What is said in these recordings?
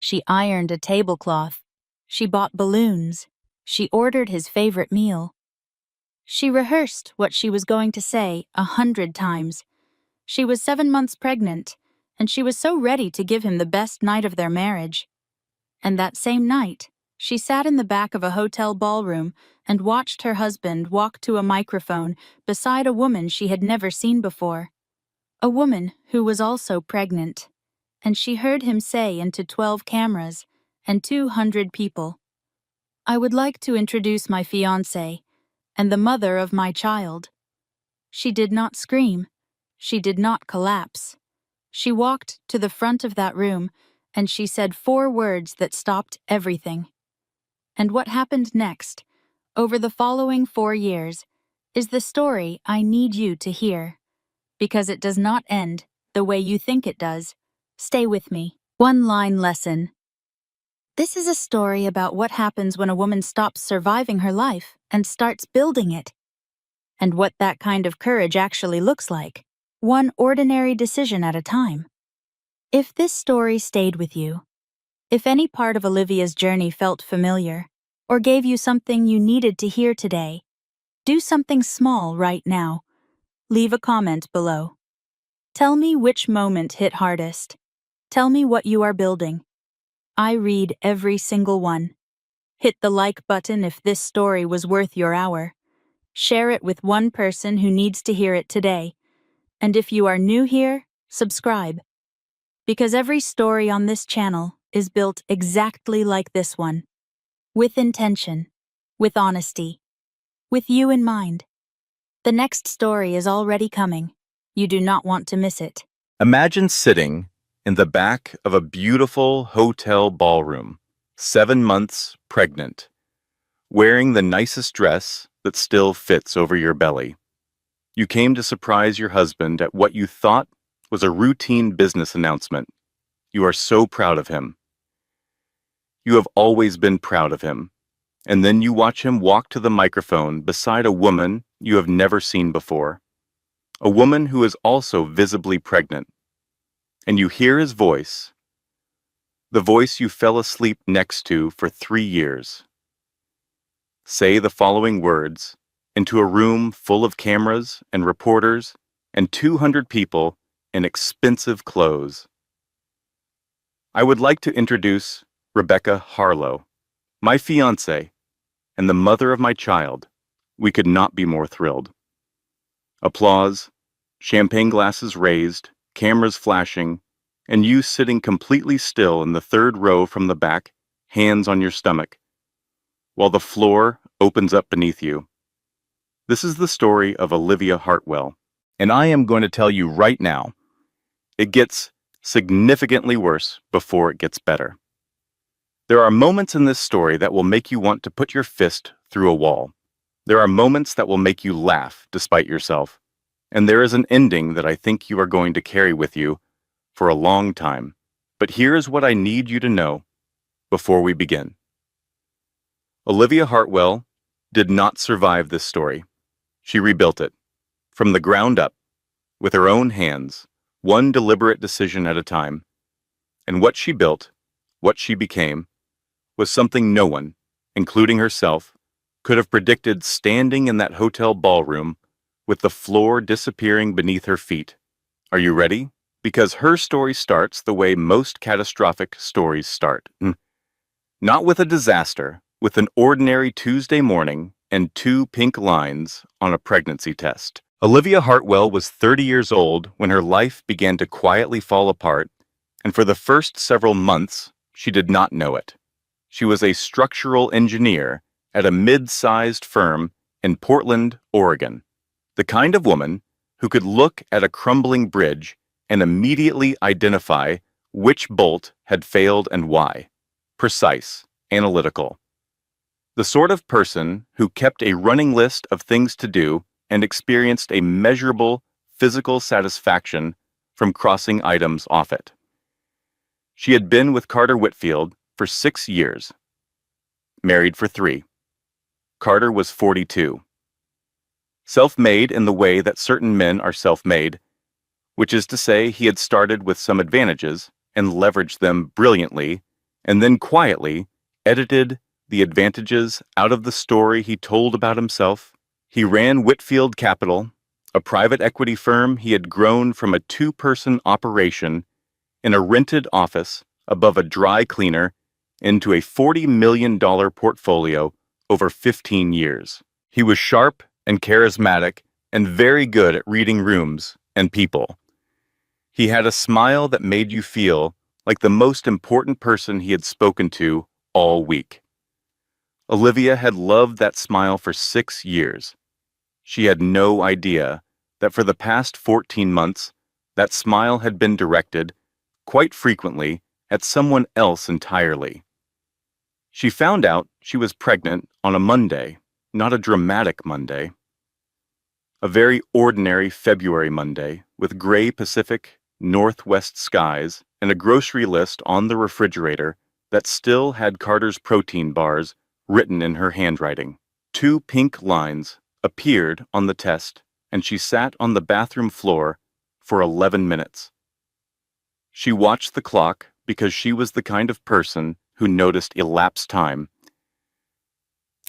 She ironed a tablecloth. She bought balloons. She ordered his favorite meal. She rehearsed what she was going to say 100 times. She was 7 months pregnant, and she was so ready to give him the best night of their marriage. And that same night, she sat in the back of a hotel ballroom and watched her husband walk to a microphone beside a woman she had never seen before. A woman who was also pregnant. And she heard him say into 12 cameras and 200 people, "I would like to introduce my fiancé and the mother of my child." She did not scream. She did not collapse. She walked to the front of that room and she said 4 words that stopped everything. And what happened next, over the following 4 years, is the story I need you to hear. Because it does not end the way you think it does. Stay with me. One-line lesson. This is a story about what happens when a woman stops surviving her life and starts building it. And what that kind of courage actually looks like. One ordinary decision at a time. If this story stayed with you, if any part of Olivia's journey felt familiar, or gave you something you needed to hear today, do something small right now. Leave a comment below. Tell me which moment hit hardest. Tell me what you are building. I read every single one. Hit the like button if this story was worth your hour. Share it with one person who needs to hear it today. And if you are new here, subscribe. Because every story on this channel is built exactly like this one. With intention. With honesty. With you in mind. The next story is already coming. You do not want to miss it. Imagine sitting in the back of a beautiful hotel ballroom, 7 months pregnant, wearing the nicest dress that still fits over your belly. You came to surprise your husband at what you thought was a routine business announcement. You are so proud of him. You have always been proud of him. And then you watch him walk to the microphone beside a woman you have never seen before. A woman who is also visibly pregnant. And you hear his voice, the voice you fell asleep next to for 3 years. Say the following words into a room full of cameras and reporters and 200 people in expensive clothes. I would like to introduce Rebecca Harlow, my fiancée, and the mother of my child. We could not be more thrilled. Applause, champagne glasses raised, cameras flashing, and you sitting completely still in the 3rd row from the back, hands on your stomach, while the floor opens up beneath you. This is the story of Olivia Hartwell, and I am going to tell you right now, it gets significantly worse before it gets better. There are moments in this story that will make you want to put your fist through a wall. There are moments that will make you laugh despite yourself. And there is an ending that I think you are going to carry with you for a long time. But here is what I need you to know before we begin. Olivia Hartwell did not survive this story. She rebuilt it, from the ground up, with her own hands, one deliberate decision at a time. And what she built, what she became, was something no one, including herself, could have predicted standing in that hotel ballroom with the floor disappearing beneath her feet. Are you ready? Because her story starts the way most catastrophic stories start. Not with a disaster, with an ordinary Tuesday morning and 2 pink lines on a pregnancy test. Olivia Hartwell was 30 years old when her life began to quietly fall apart, and for the first several months, she did not know it. She was a structural engineer at a mid-sized firm in Portland, Oregon. The kind of woman who could look at a crumbling bridge and immediately identify which bolt had failed and why. Precise, analytical. The sort of person who kept a running list of things to do and experienced a measurable physical satisfaction from crossing items off it. She had been with Carter Whitfield for 6 years, married for 3. Carter was 42. Self-made in the way that certain men are self-made, which is to say he had started with some advantages and leveraged them brilliantly and then quietly edited the advantages out of the story he told about himself. He ran Whitfield Capital, a private equity firm he had grown from a two-person operation in a rented office above a dry cleaner into a $40 million portfolio over 15 years. He was sharp and charismatic and very good at reading rooms and people. He had a smile that made you feel like the most important person he had spoken to all week. Olivia had loved that smile for 6 years. She had no idea that for the past 14 months, that smile had been directed, quite frequently, at someone else entirely. She found out she was pregnant on a Monday, not a dramatic Monday. A very ordinary February Monday, with gray Pacific Northwest skies and a grocery list on the refrigerator that still had Carter's protein bars written in her handwriting. 2 pink lines appeared on the test, and she sat on the bathroom floor for 11 minutes. She watched the clock because she was the kind of person who noticed elapsed time.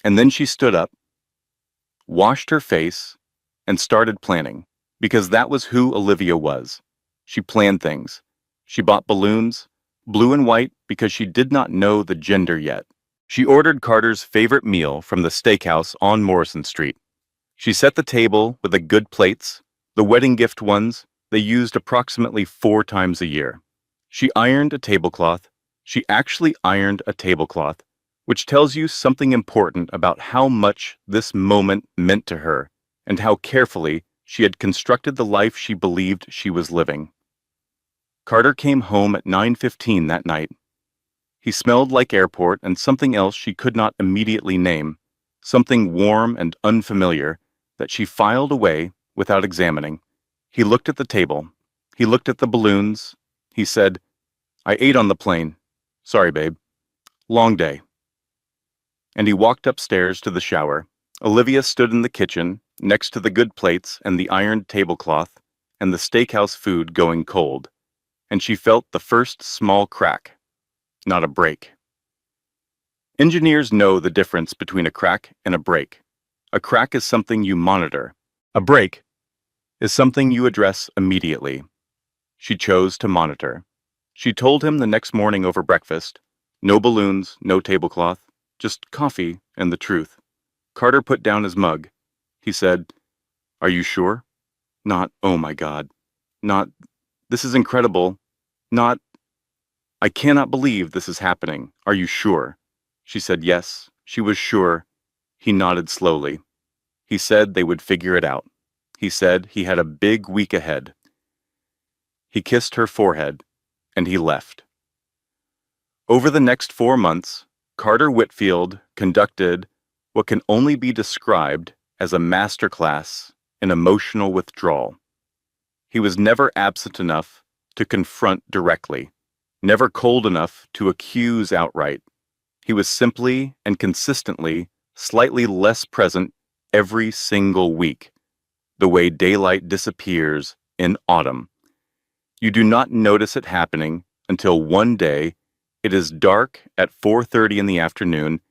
And then she stood up, washed her face, and started planning, because that was who Olivia was. She planned things. She bought balloons, blue and white because she did not know the gender yet. She ordered Carter's favorite meal from the steakhouse on Morrison Street. She set the table with the good plates, the wedding gift ones they used approximately 4 times a year. She ironed a tablecloth. She actually ironed a tablecloth, which tells you something important about how much this moment meant to her and how carefully she had constructed the life she believed she was living. Carter came home at 9:15 that night. He smelled like airport and something else she could not immediately name, something warm and unfamiliar that she filed away without examining. He looked at the table. He looked at the balloons. He said, "I ate on the plane. Sorry, babe. Long day." And he walked upstairs to the shower. Olivia stood in the kitchen, next to the good plates and the ironed tablecloth and the steakhouse food going cold, and she felt the first small crack, not a break. Engineers know the difference between a crack and a break. A crack is something you monitor. A break is something you address immediately. She chose to monitor. She told him the next morning over breakfast, no balloons, no tablecloth, just coffee and the truth. Carter put down his mug. He said, "Are you sure?" Not, "Oh my God." Not, "This is incredible." Not, "I cannot believe this is happening. Are you sure?" She said yes, she was sure. He nodded slowly. He said they would figure it out. He said he had a big week ahead. He kissed her forehead, and he left. Over the next 4 months, Carter Whitfield conducted what can only be described as a masterclass in emotional withdrawal. He was never absent enough to confront directly, never cold enough to accuse outright. He was simply and consistently slightly less present every single week, the way daylight disappears in autumn. You do not notice it happening until one day it is dark at 4:30 in the afternoon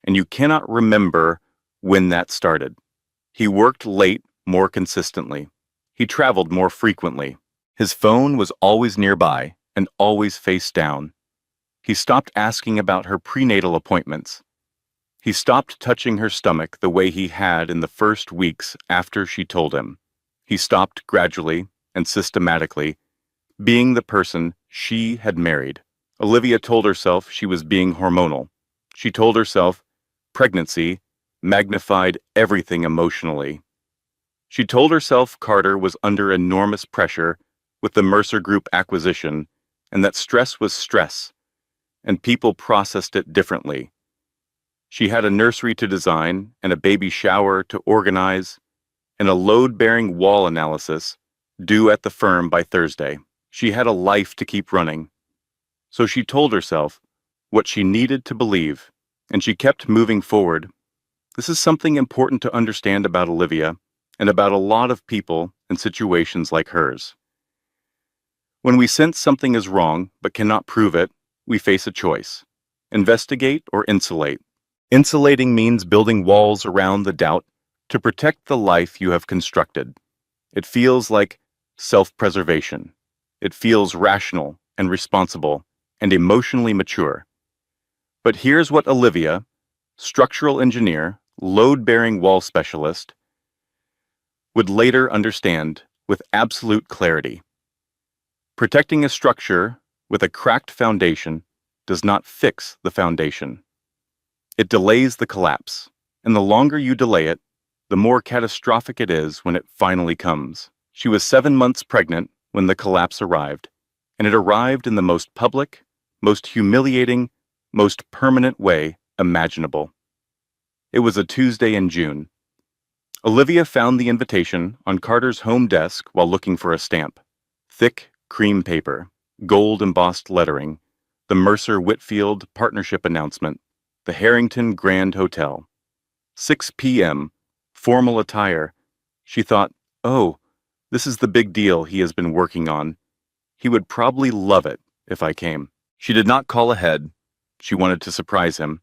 and you cannot remember when that started. He worked late more consistently. He traveled more frequently. His phone was always nearby and always face down. He stopped asking about her prenatal appointments. He stopped touching her stomach the way he had in the first weeks after she told him. He stopped gradually and systematically being the person she had married. Olivia told herself she was being hormonal. She told herself pregnancy magnified everything emotionally. She told herself Carter was under enormous pressure with the Mercer Group acquisition and that stress was stress, and people processed it differently. She had a nursery to design and a baby shower to organize and a load-bearing wall analysis due at the firm by Thursday. She had a life to keep running. So she told herself what she needed to believe, and she kept moving forward. This is something important to understand about Olivia and about a lot of people in situations like hers. When we sense something is wrong but cannot prove it, we face a choice. Investigate or insulate. Insulating means building walls around the doubt to protect the life you have constructed. It feels like self-preservation. It feels rational and responsible and emotionally mature. But here's what Olivia, structural engineer, load-bearing wall specialist, would later understand with absolute clarity. Protecting a structure with a cracked foundation does not fix the foundation. It delays the collapse, and the longer you delay it, the more catastrophic it is when it finally comes. She was 7 months pregnant when the collapse arrived, and it arrived in the most public, most humiliating, most permanent way imaginable. It was a Tuesday in June. Olivia found the invitation on Carter's home desk while looking for a stamp. Thick cream paper, gold-embossed lettering, the Mercer-Whitfield partnership announcement, the Harrington Grand Hotel. 6 p.m., formal attire. She thought, oh, this is the big deal he has been working on. He would probably love it if I came. She did not call ahead. She wanted to surprise him.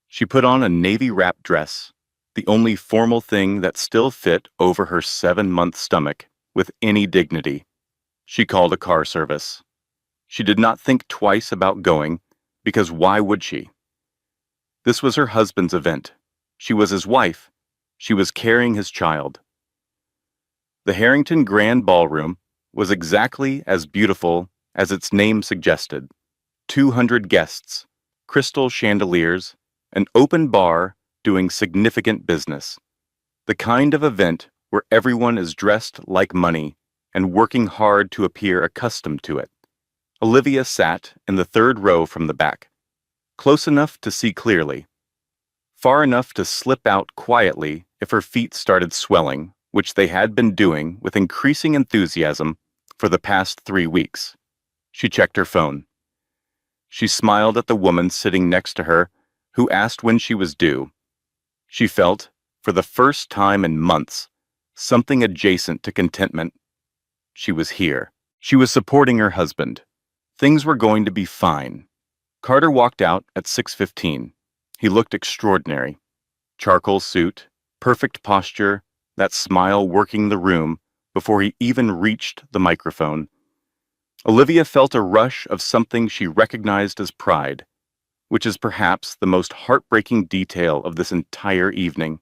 She put on a navy wrap dress, the only formal thing that still fit over her 7-month stomach with any dignity. She called a car service. She did not think twice about going, because why would she? This was her husband's event. She was his wife. She was carrying his child. The Harrington Grand Ballroom was exactly as beautiful as its name suggested. 200 guests, crystal chandeliers, an open bar doing significant business. The kind of event where everyone is dressed like money and working hard to appear accustomed to it. Olivia sat in the 3rd row from the back, close enough to see clearly, far enough to slip out quietly if her feet started swelling, which they had been doing with increasing enthusiasm for the past 3 weeks. She checked her phone. She smiled at the woman sitting next to her, who asked when she was due. She felt, for the first time in months, something adjacent to contentment. She was here. She was supporting her husband. Things were going to be fine. Carter walked out at 6:15. He looked extraordinary. Charcoal suit, perfect posture, that smile working the room before he even reached the microphone. Olivia felt a rush of something she recognized as pride, which is perhaps the most heartbreaking detail of this entire evening.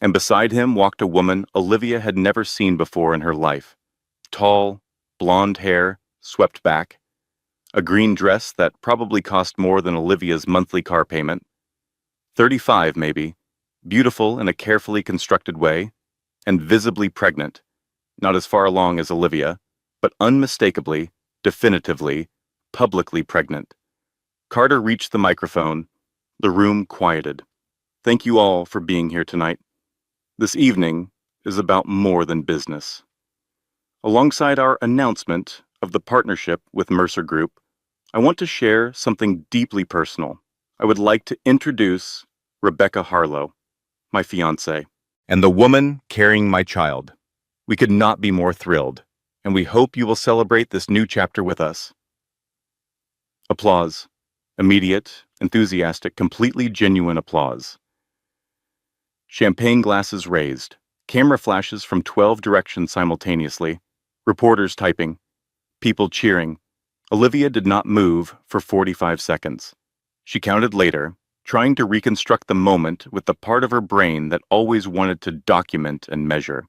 And beside him walked a woman Olivia had never seen before in her life. Tall, blonde hair, swept back, a green dress that probably cost more than Olivia's monthly car payment. 35, maybe, beautiful in a carefully constructed way, and visibly pregnant, not as far along as Olivia, but unmistakably, definitively, publicly pregnant. Carter reached the microphone. The room quieted. Thank you all for being here tonight. This evening is about more than business. Alongside our announcement of the partnership with Mercer Group, I want to share something deeply personal. I would like to introduce Rebecca Harlow, my fiancée, and the woman carrying my child. We could not be more thrilled, and we hope you will celebrate this new chapter with us. Applause. Immediate, enthusiastic, completely genuine applause. Champagne glasses raised. Camera flashes from 12 directions simultaneously. Reporters typing. People cheering. Olivia did not move for 45 seconds. She counted later, trying to reconstruct the moment with the part of her brain that always wanted to document and measure.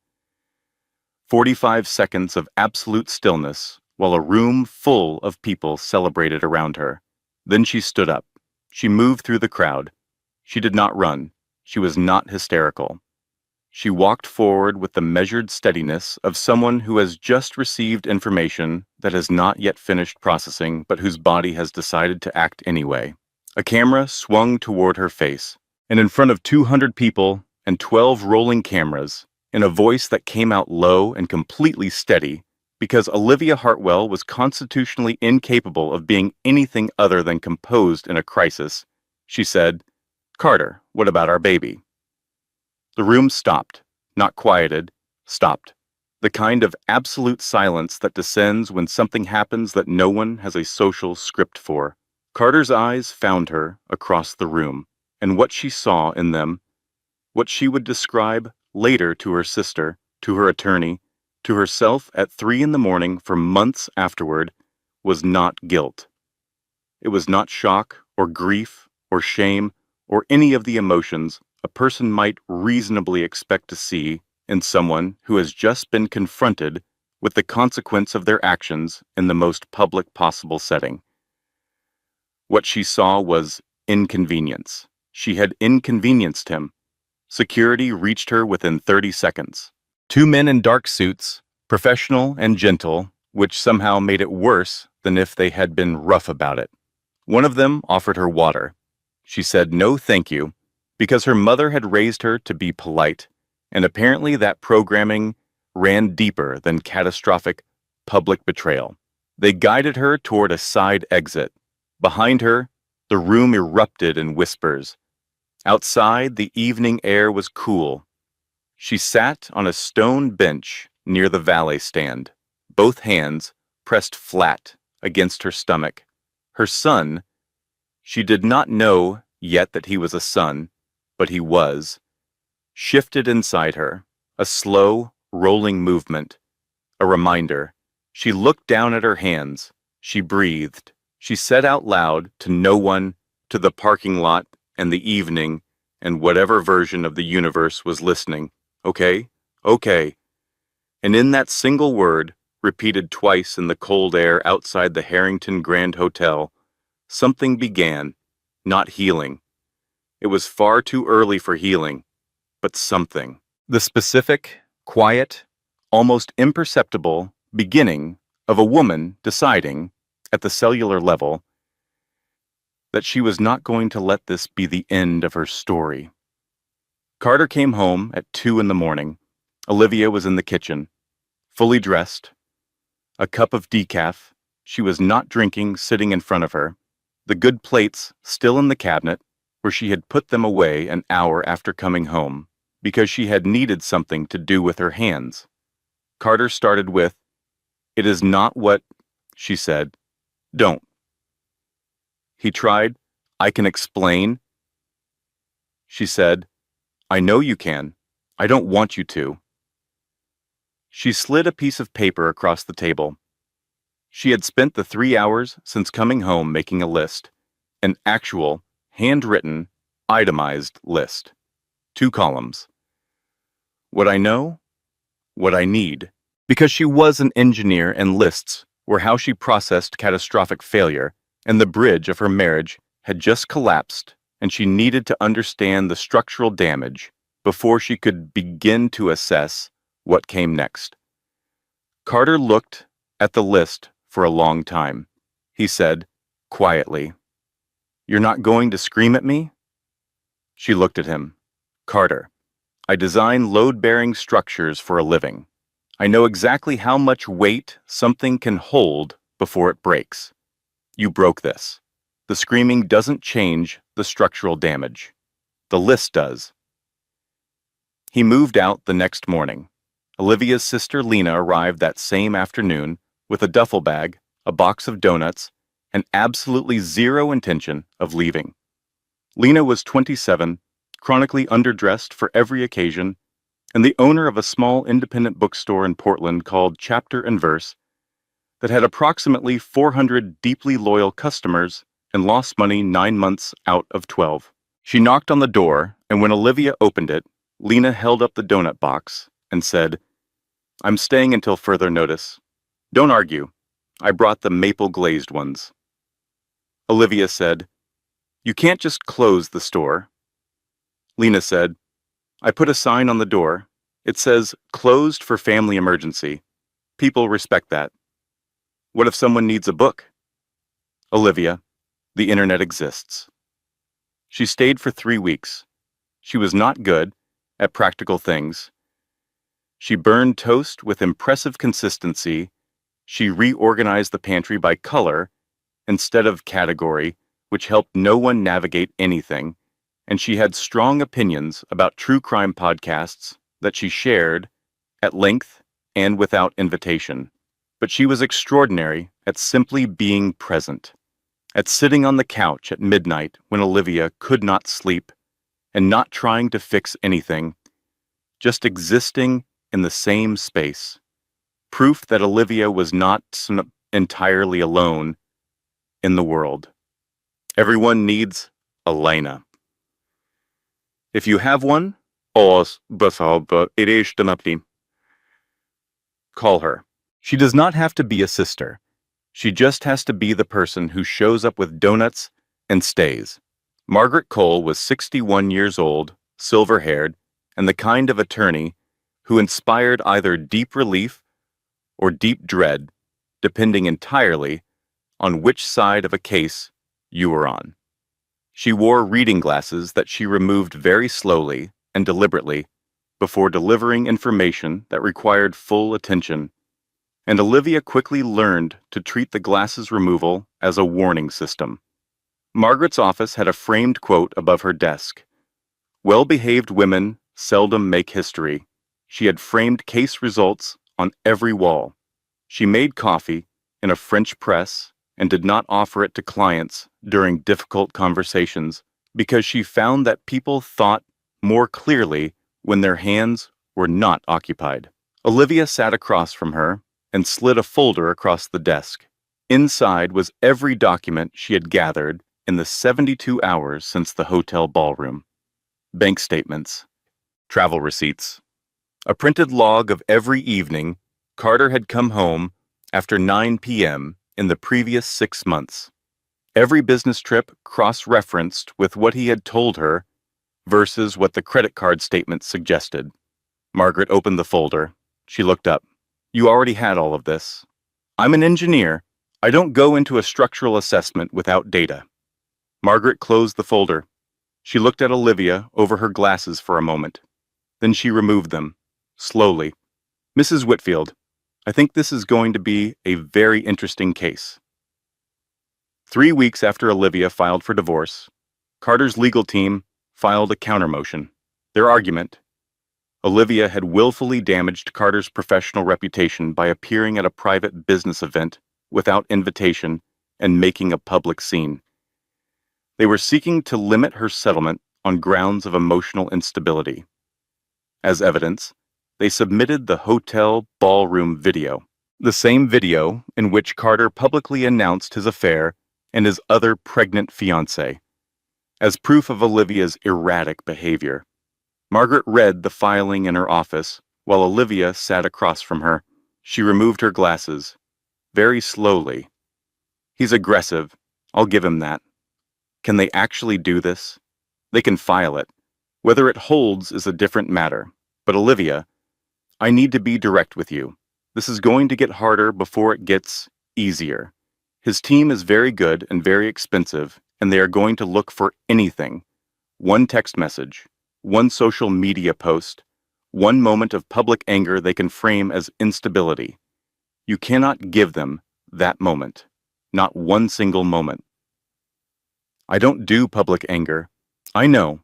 45 seconds of absolute stillness while a room full of people celebrated around her. Then she stood up. She moved through the crowd. She did not run. She was not hysterical. She walked forward with the measured steadiness of someone who has just received information that has not yet finished processing but whose body has decided to act anyway. A camera swung toward her face, and in front of 200 people and 12 rolling cameras, in a voice that came out low and completely steady, because Olivia Hartwell was constitutionally incapable of being anything other than composed in a crisis, she said, "Carter, what about our baby?" The room stopped, not quieted, stopped. The kind of absolute silence that descends when something happens that no one has a social script for. Carter's eyes found her across the room, and what she saw in them, what she would describe later to her sister, to her attorney, to herself at 3 in the morning for months afterward, was not guilt. It was not shock or grief or shame or any of the emotions a person might reasonably expect to see in someone who has just been confronted with the consequence of their actions in the most public possible setting. What she saw was inconvenience. She had inconvenienced him. Security reached her within 30 seconds. Two men in dark suits, professional and gentle, which somehow made it worse than if they had been rough about it. One of them offered her water. She said no thank you, because her mother had raised her to be polite, and apparently that programming ran deeper than catastrophic public betrayal. They guided her toward a side exit. Behind her, the room erupted in whispers. Outside, the evening air was cool. She sat on a stone bench near the valet stand, both hands pressed flat against her stomach. Her son, she did not know yet that he was a son, but he was, shifted inside her, a slow, rolling movement, a reminder. She looked down at her hands. She breathed. She said out loud to no one, to the parking lot and the evening, and whatever version of the universe was listening, okay, okay. And in that single word, repeated twice in the cold air outside the Harrington Grand Hotel, something began, not healing. It was far too early for healing, but something. The specific, quiet, almost imperceptible beginning of a woman deciding, at the cellular level, that she was not going to let this be the end of her story. Carter came home at 2 in the morning. Olivia was in the kitchen, fully dressed, a cup of decaf. She was not drinking sitting in front of her, the good plates still in the cabinet where she had put them away an hour after coming home, because she had needed something to do with her hands. Carter started with, "It is not what," she said. "Don't." He tried, "I can explain." She said, "I know you can. I don't want you to." She slid a piece of paper across the table. She had spent the 3 hours since coming home making a list, an actual, handwritten, itemized list. 2 columns. What I know, what I need. Because she was an engineer and lists were how she processed catastrophic failure, and the bridge of her marriage had just collapsed, and she needed to understand the structural damage before she could begin to assess what came next. Carter looked at the list for a long time. He said, quietly, "You're not going to scream at me?" She looked at him. "Carter, I design load-bearing structures for a living. I know exactly how much weight something can hold before it breaks. You broke this. The screaming doesn't change the structural damage. The list does." He moved out the next morning. Olivia's sister Lena arrived that same afternoon with a duffel bag, a box of donuts, and absolutely zero intention of leaving. Lena was 27, chronically underdressed for every occasion, and the owner of a small independent bookstore in Portland called Chapter and Verse that had approximately 400 deeply loyal customers and lost money 9 months out of 12. She knocked on the door, and when Olivia opened it, Lena held up the donut box and said, "I'm staying until further notice. Don't argue. I brought the maple glazed ones." Olivia said, "You can't just close the store." Lena said, "I put a sign on the door. It says, 'Closed for family emergency.' People respect that." "What if someone needs a book?" "Olivia, the internet exists." She stayed for 3 weeks. She was not good at practical things. She burned toast with impressive consistency. She reorganized the pantry by color instead of category, which helped no one navigate anything, and she had strong opinions about true crime podcasts that she shared at length and without invitation. But she was extraordinary at simply being present. at sitting on the couch at midnight when Olivia could not sleep and not trying to fix anything, just existing in the same space. Proof that Olivia was not entirely alone in the world. Everyone needs a Lena. If you have one, call her. She does not have to be a sister. She just has to be the person who shows up with donuts and stays. Margaret Cole was 61 years old, silver-haired, and the kind of attorney who inspired either deep relief or deep dread, depending entirely on which side of a case you were on. She wore reading glasses that she removed very slowly and deliberately before delivering information that required full attention, and Olivia quickly learned to treat the glasses removal as a warning system. Margaret's office had a framed quote above her desk. "Well-behaved women seldom make history." She had framed case results on every wall. She made coffee in a French press and did not offer it to clients during difficult conversations because she found that people thought more clearly when their hands were not occupied. Olivia sat across from her and slid a folder across the desk. Inside was every document she had gathered in the 72 hours since the hotel ballroom. Bank statements, travel receipts, a printed log of every evening Carter had come home after 9 p.m. in the previous 6 months. Every business trip cross-referenced with what he had told her versus what the credit card statement suggested. Margaret opened the folder. She looked up. "You already had all of this. I'm an engineer. I don't go into a structural assessment without data." Margaret closed the folder. She looked at Olivia over her glasses for a moment. Then she removed them, slowly. "Mrs. Whitfield, I think this is going to be a very interesting case." 3 weeks after Olivia filed for divorce, Carter's legal team filed a countermotion. Their argument: Olivia had willfully damaged Carter's professional reputation by appearing at a private business event without invitation and making a public scene. They were seeking to limit her settlement on grounds of emotional instability. As evidence, they submitted the hotel ballroom video, the same video in which Carter publicly announced his affair and his other pregnant fiancée, as proof of Olivia's erratic behavior. Margaret read the filing in her office while Olivia sat across from her. She removed her glasses, very slowly. "He's aggressive. I'll give him that. Can they actually do this? They can file it. Whether it holds is a different matter. But Olivia, I need to be direct with you. This is going to get harder before it gets easier. His team is very good and very expensive, and they are going to look for anything. One text message, one social media post, one moment of public anger they can frame as instability. You cannot give them that moment. Not one single moment." "I don't do public anger. I know.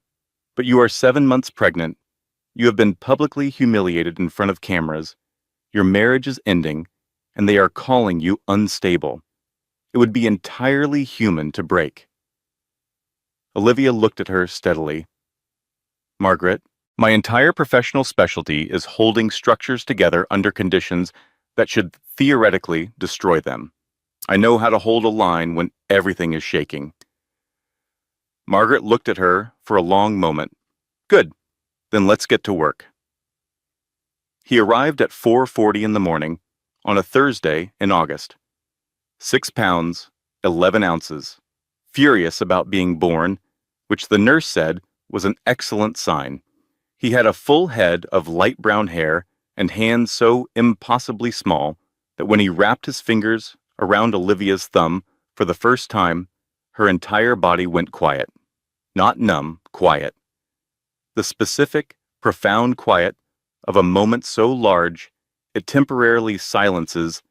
But you are 7 months pregnant. You have been publicly humiliated in front of cameras. Your marriage is ending, and they are calling you unstable. It would be entirely human to break." Olivia looked at her steadily. "Margaret, my entire professional specialty is holding structures together under conditions that should theoretically destroy them. I know how to hold a line when everything is shaking." Margaret looked at her for a long moment. "Good. Then let's get to work." He arrived at 4:40 in the morning on a Thursday in August. 6 pounds, 11 ounces. Furious about being born, which the nurse said was an excellent sign. He had a full head of light brown hair and hands so impossibly small that when he wrapped his fingers around Olivia's thumb for the first time, her entire body went quiet. Not numb, quiet. The specific, profound quiet of a moment so large it temporarily silences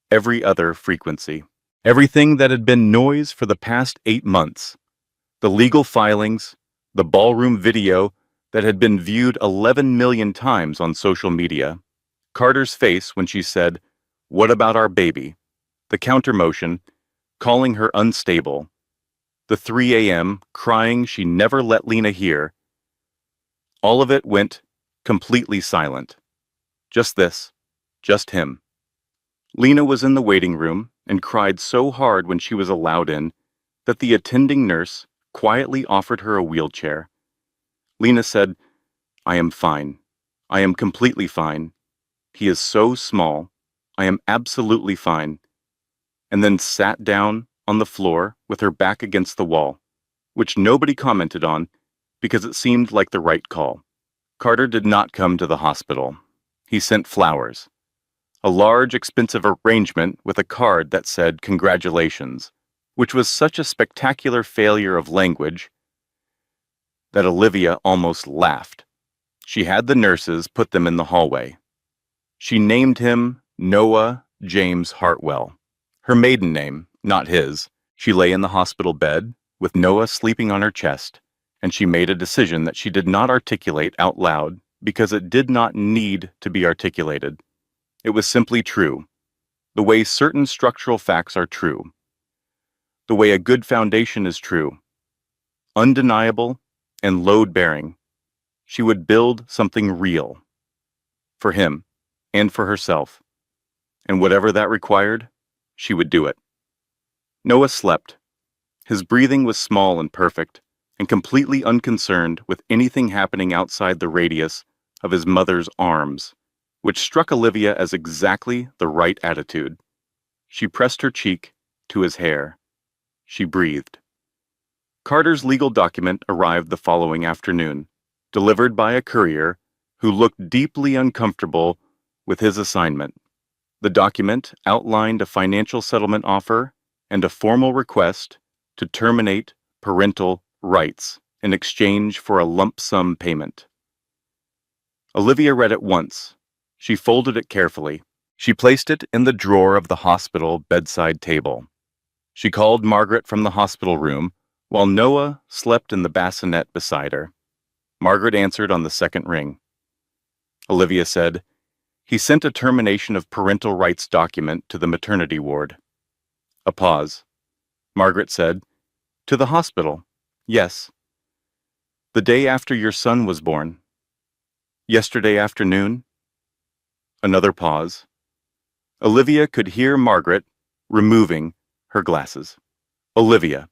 every other frequency. Everything that had been noise for the past 8 months. The legal filings, the ballroom video that had been viewed 11 million times on social media. Carter's face when she said, "What about our baby?" The countermotion, calling her unstable, the 3 a.m. crying she never let Lena hear. All of it went completely silent. Just this, just him. Lena was in the waiting room and cried so hard when she was allowed in that the attending nurse quietly offered her a wheelchair. Lena said, "I am fine. I am completely fine. He is so small. I am absolutely fine," and then sat down on the floor with her back against the wall, which nobody commented on because it seemed like the right call. Carter did not come to the hospital. He sent flowers. A large, expensive arrangement with a card that said "Congratulations," which was such a spectacular failure of language that Olivia almost laughed. She had the nurses put them in the hallway. She named him Noah James Hartwell. Her maiden name, not his. She lay in the hospital bed, with Noah sleeping on her chest, and she made a decision that she did not articulate out loud because it did not need to be articulated. It was simply true, the way certain structural facts are true, the way a good foundation is true, undeniable and load-bearing. She would build something real, for him and for herself, and whatever that required, she would do it. Noah slept. His breathing was small and perfect, and completely unconcerned with anything happening outside the radius of his mother's arms, which struck Olivia as exactly the right attitude. She pressed her cheek to his hair. She breathed. Carter's legal document arrived the following afternoon, delivered by a courier who looked deeply uncomfortable with his assignment. The document outlined a financial settlement offer and a formal request to terminate parental rights in exchange for a lump sum payment. Olivia read it once. She folded it carefully. She placed it in the drawer of the hospital bedside table. She called Margaret from the hospital room while Noah slept in the bassinet beside her. Margaret answered on the second ring. Olivia said, "He sent a termination of parental rights document to the maternity ward." A pause. Margaret said, "To the hospital? Yes." "The day after your son was born?" "Yesterday afternoon?" Another pause. Olivia could hear Margaret removing her glasses. "Olivia,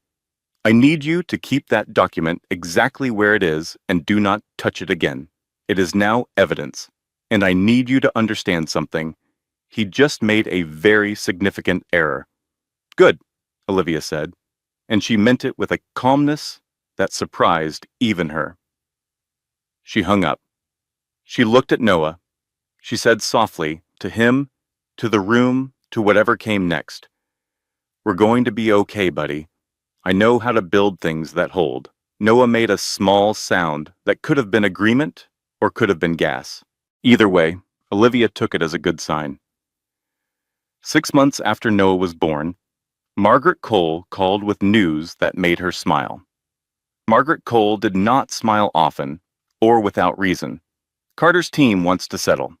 I need you to keep that document exactly where it is and do not touch it again. It is now evidence, and I need you to understand something. He just made a very significant error." "Good," Olivia said, and she meant it with a calmness that surprised even her. She hung up. She looked at Noah. She said softly, to him, to the room, to whatever came next, "We're going to be okay, buddy. I know how to build things that hold." Noah made a small sound that could have been agreement or could have been gas. Either way, Olivia took it as a good sign. 6 months after Noah was born, Margaret Cole called with news that made her smile. Margaret Cole did not smile often, or without reason. "Carter's team wants to settle."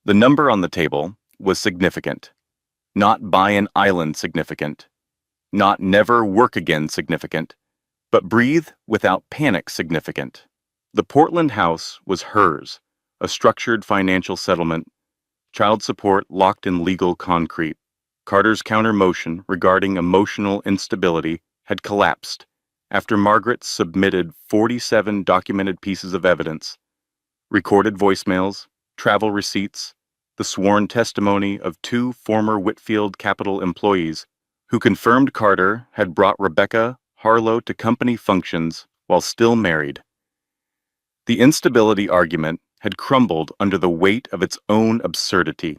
The number on the table was significant. Not buy an island significant. Not never work again significant. But breathe without panic significant. The Portland house was hers, a structured financial settlement, child support locked in legal concrete. Carter's counter-motion regarding emotional instability had collapsed after Margaret submitted 47 documented pieces of evidence, recorded voicemails, travel receipts, the sworn testimony of 2 former Whitfield Capital employees who confirmed Carter had brought Rebecca Harlow to company functions while still married. The instability argument had crumbled under the weight of its own absurdity.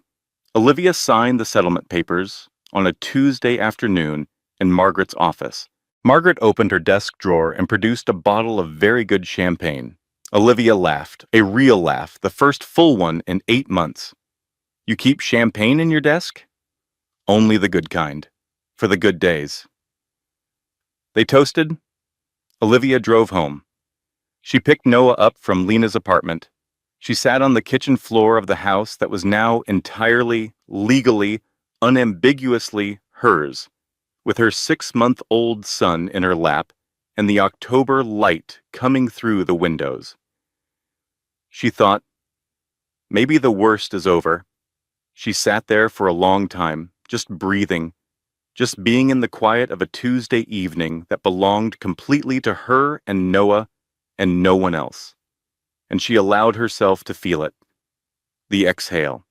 Olivia signed the settlement papers on a Tuesday afternoon in Margaret's office. Margaret opened her desk drawer and produced a bottle of very good champagne. Olivia laughed, a real laugh, the first full one in 8 months. "You keep champagne in your desk?" "Only the good kind. For the good days." They toasted. Olivia drove home. She picked Noah up from Lena's apartment. She sat on the kitchen floor of the house that was now entirely, legally, unambiguously hers, with her 6-month-old son in her lap and the October light coming through the windows. She thought, maybe the worst is over. She sat there for a long time, just breathing, just being in the quiet of a Tuesday evening that belonged completely to her and Noah and no one else. And she allowed herself to feel it. The exhale.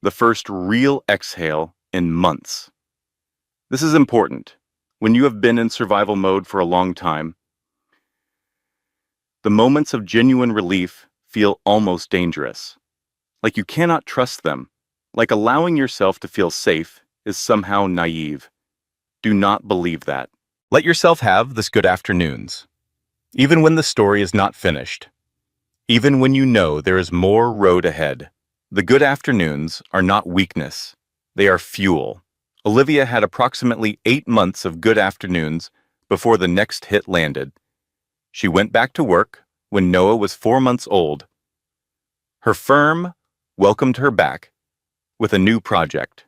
The first real exhale in months. This is important. When you have been in survival mode for a long time, the moments of genuine relief feel almost dangerous. Like you cannot trust them. Like allowing yourself to feel safe is somehow naive. Do not believe that. Let yourself have this good afternoons. Even when the story is not finished. Even when you know there is more road ahead. The good afternoons are not weakness. They are fuel. Olivia had approximately 8 months of good afternoons before the next hit landed. She went back to work when Noah was 4 months old. Her firm welcomed her back with a new project.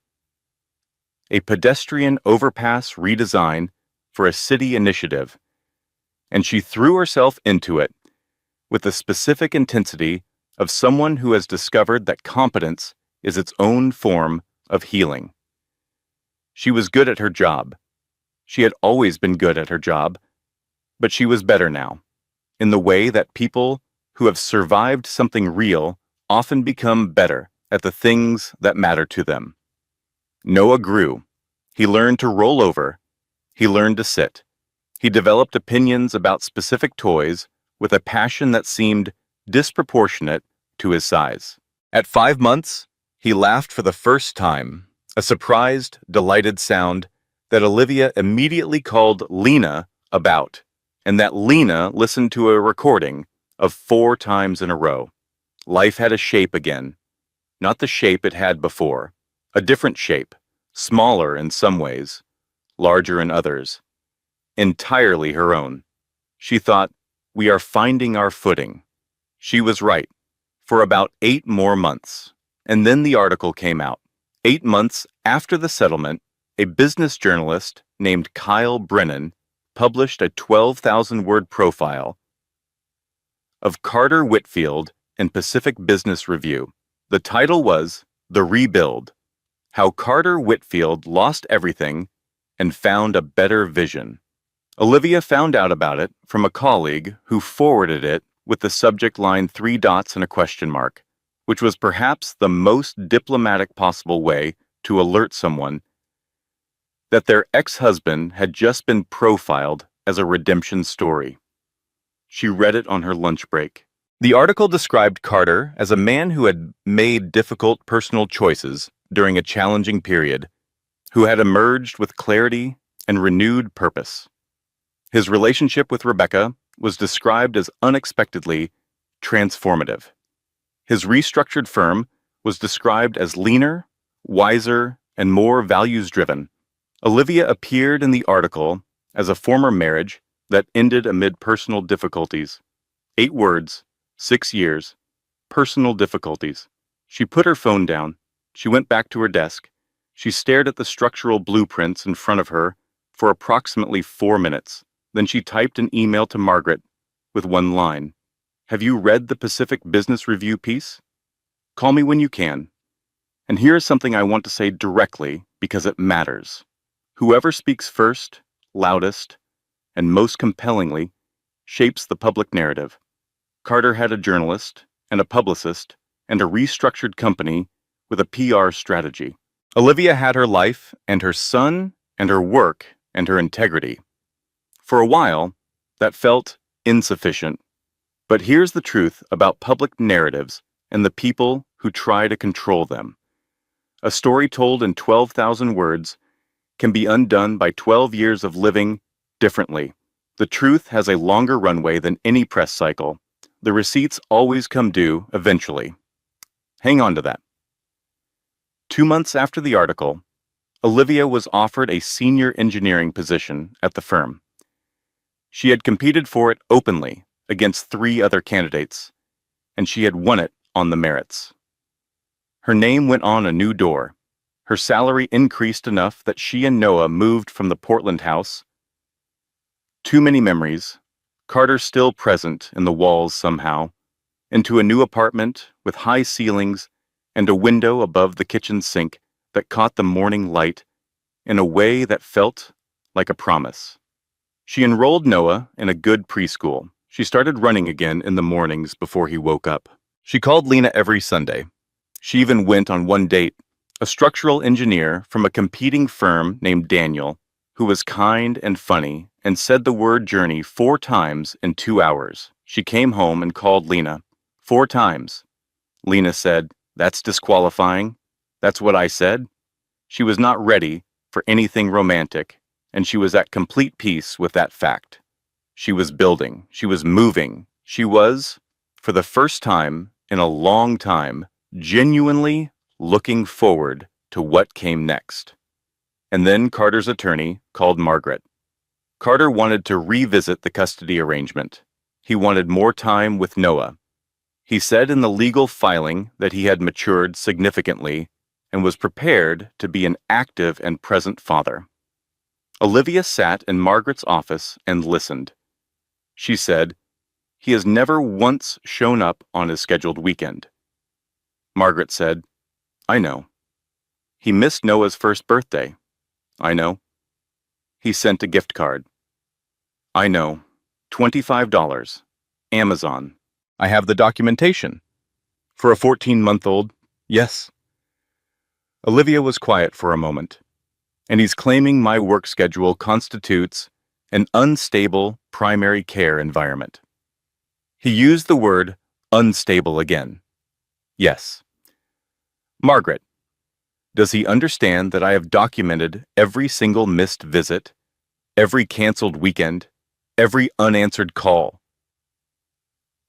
A pedestrian overpass redesign for a city initiative, and she threw herself into it with the specific intensity of someone who has discovered that competence is its own form of healing. She was good at her job. She had always been good at her job, but she was better now, in the way that people who have survived something real often become better at the things that matter to them. Noah grew. He learned to roll over. He learned to sit. He developed opinions about specific toys with a passion that seemed disproportionate to his size. At 5 months, he laughed for the first time, a surprised, delighted sound that Olivia immediately called Lena about, and that Lena listened to a recording of 4 times in a row. Life had a shape again, not the shape it had before, a different shape, smaller in some ways, larger in others, entirely her own. She thought, we are finding our footing. She was right, for about 8 more months. And then the article came out. 8 months after the settlement, a business journalist named Kyle Brennan published a 12,000-word profile of Carter Whitfield in Pacific Business Review. The title was The Rebuild: How Carter Whitfield Lost Everything and Found a Better Vision. Olivia found out about it from a colleague who forwarded it with the subject line 3 dots and a question mark, which was perhaps the most diplomatic possible way to alert someone that their ex-husband had just been profiled as a redemption story. She read it on her lunch break. The article described Carter as a man who had made difficult personal choices during a challenging period, who had emerged with clarity and renewed purpose. His relationship with Rebecca was described as unexpectedly transformative. His restructured firm was described as leaner, wiser, and more values-driven. Olivia appeared in the article as a former marriage that ended amid personal difficulties. 8 words, 6 years, personal difficulties. She put her phone down. She went back to her desk. She stared at the structural blueprints in front of her for approximately 4 minutes. Then she typed an email to Margaret with 1 line. Have you read the Pacific Business Review piece? Call me when you can. And here is something I want to say directly because it matters. Whoever speaks first, loudest, and most compellingly shapes the public narrative. Carter had a journalist and a publicist and a restructured company with a PR strategy. Olivia had her life and her son and her work and her integrity. For a while, that felt insufficient. But here's the truth about public narratives and the people who try to control them. A story told in 12,000 words can be undone by 12 years of living differently. The truth has a longer runway than any press cycle. The receipts always come due eventually. Hang on to that. 2 months after the article, Olivia was offered a senior engineering position at the firm. She had competed for it openly against 3 other candidates, and she had won it on the merits. Her name went on a new door. Her salary increased enough that she and Noah moved from the Portland house. Too many memories, Carter still present in the walls somehow, into a new apartment with high ceilings and a window above the kitchen sink that caught the morning light in a way that felt like a promise. She enrolled Noah in a good preschool. She started running again in the mornings before he woke up. She called Lena every Sunday. She even went on one date. A structural engineer from a competing firm named Daniel, who was kind and funny and said the word journey 4 times in 2 hours. She came home and called Lena. 4 times. Lena said, "That's disqualifying. That's what I said." She was not ready for anything romantic, and she was at complete peace with that fact. She was building. She was moving. She was, for the first time in a long time, genuinely looking forward to what came next. And then Carter's attorney called Margaret. Carter wanted to revisit the custody arrangement. He wanted more time with Noah. He said in the legal filing that he had matured significantly and was prepared to be an active and present father. Olivia sat in Margaret's office and listened. She said, "He has never once shown up on his scheduled weekend." Margaret said, "I know." "He missed Noah's first birthday." "I know." "He sent a gift card." "I know. $25. Amazon. I have the documentation." "For a 14-month-old, yes." Olivia was quiet for a moment. "And he's claiming my work schedule constitutes an unstable primary care environment." He used the word unstable again. "Yes." "Margaret, does he understand that I have documented every single missed visit, every canceled weekend, every unanswered call?"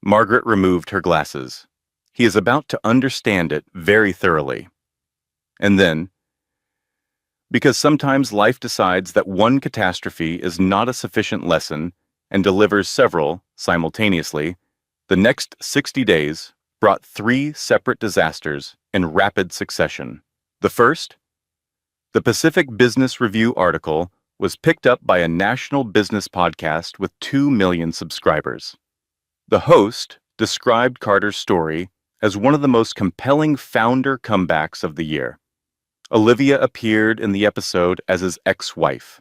Margaret removed her glasses. He is about to understand it very thoroughly. And then, because sometimes life decides that one catastrophe is not a sufficient lesson and delivers several simultaneously, the next 60 days brought 3 separate disasters in rapid succession. The first, the Pacific Business Review article was picked up by a national business podcast with 2 million subscribers. The host described Carter's story as one of the most compelling founder comebacks of the year. Olivia appeared in the episode as his ex-wife.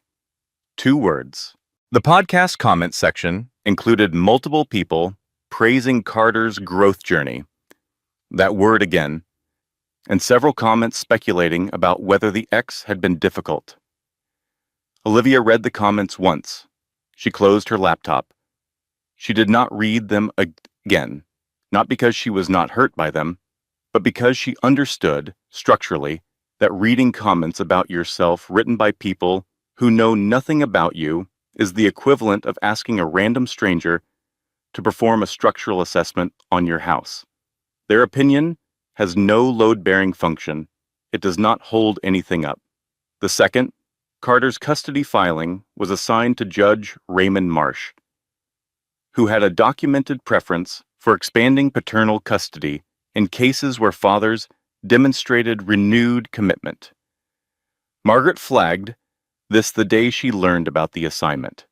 2 words. The podcast comment section included multiple people praising Carter's growth journey. That word again. And several comments speculating about whether the ex had been difficult. Olivia read the comments once. She closed her laptop. She did not read them again, not because she was not hurt by them, but because she understood, structurally, that reading comments about yourself written by people who know nothing about you is the equivalent of asking a random stranger to perform a structural assessment on your house. Their opinion has no load-bearing function. It does not hold anything up. The second, Carter's custody filing was assigned to Judge Raymond Marsh, who had a documented preference for expanding paternal custody in cases where fathers demonstrated renewed commitment. Margaret flagged this the day she learned about the assignment.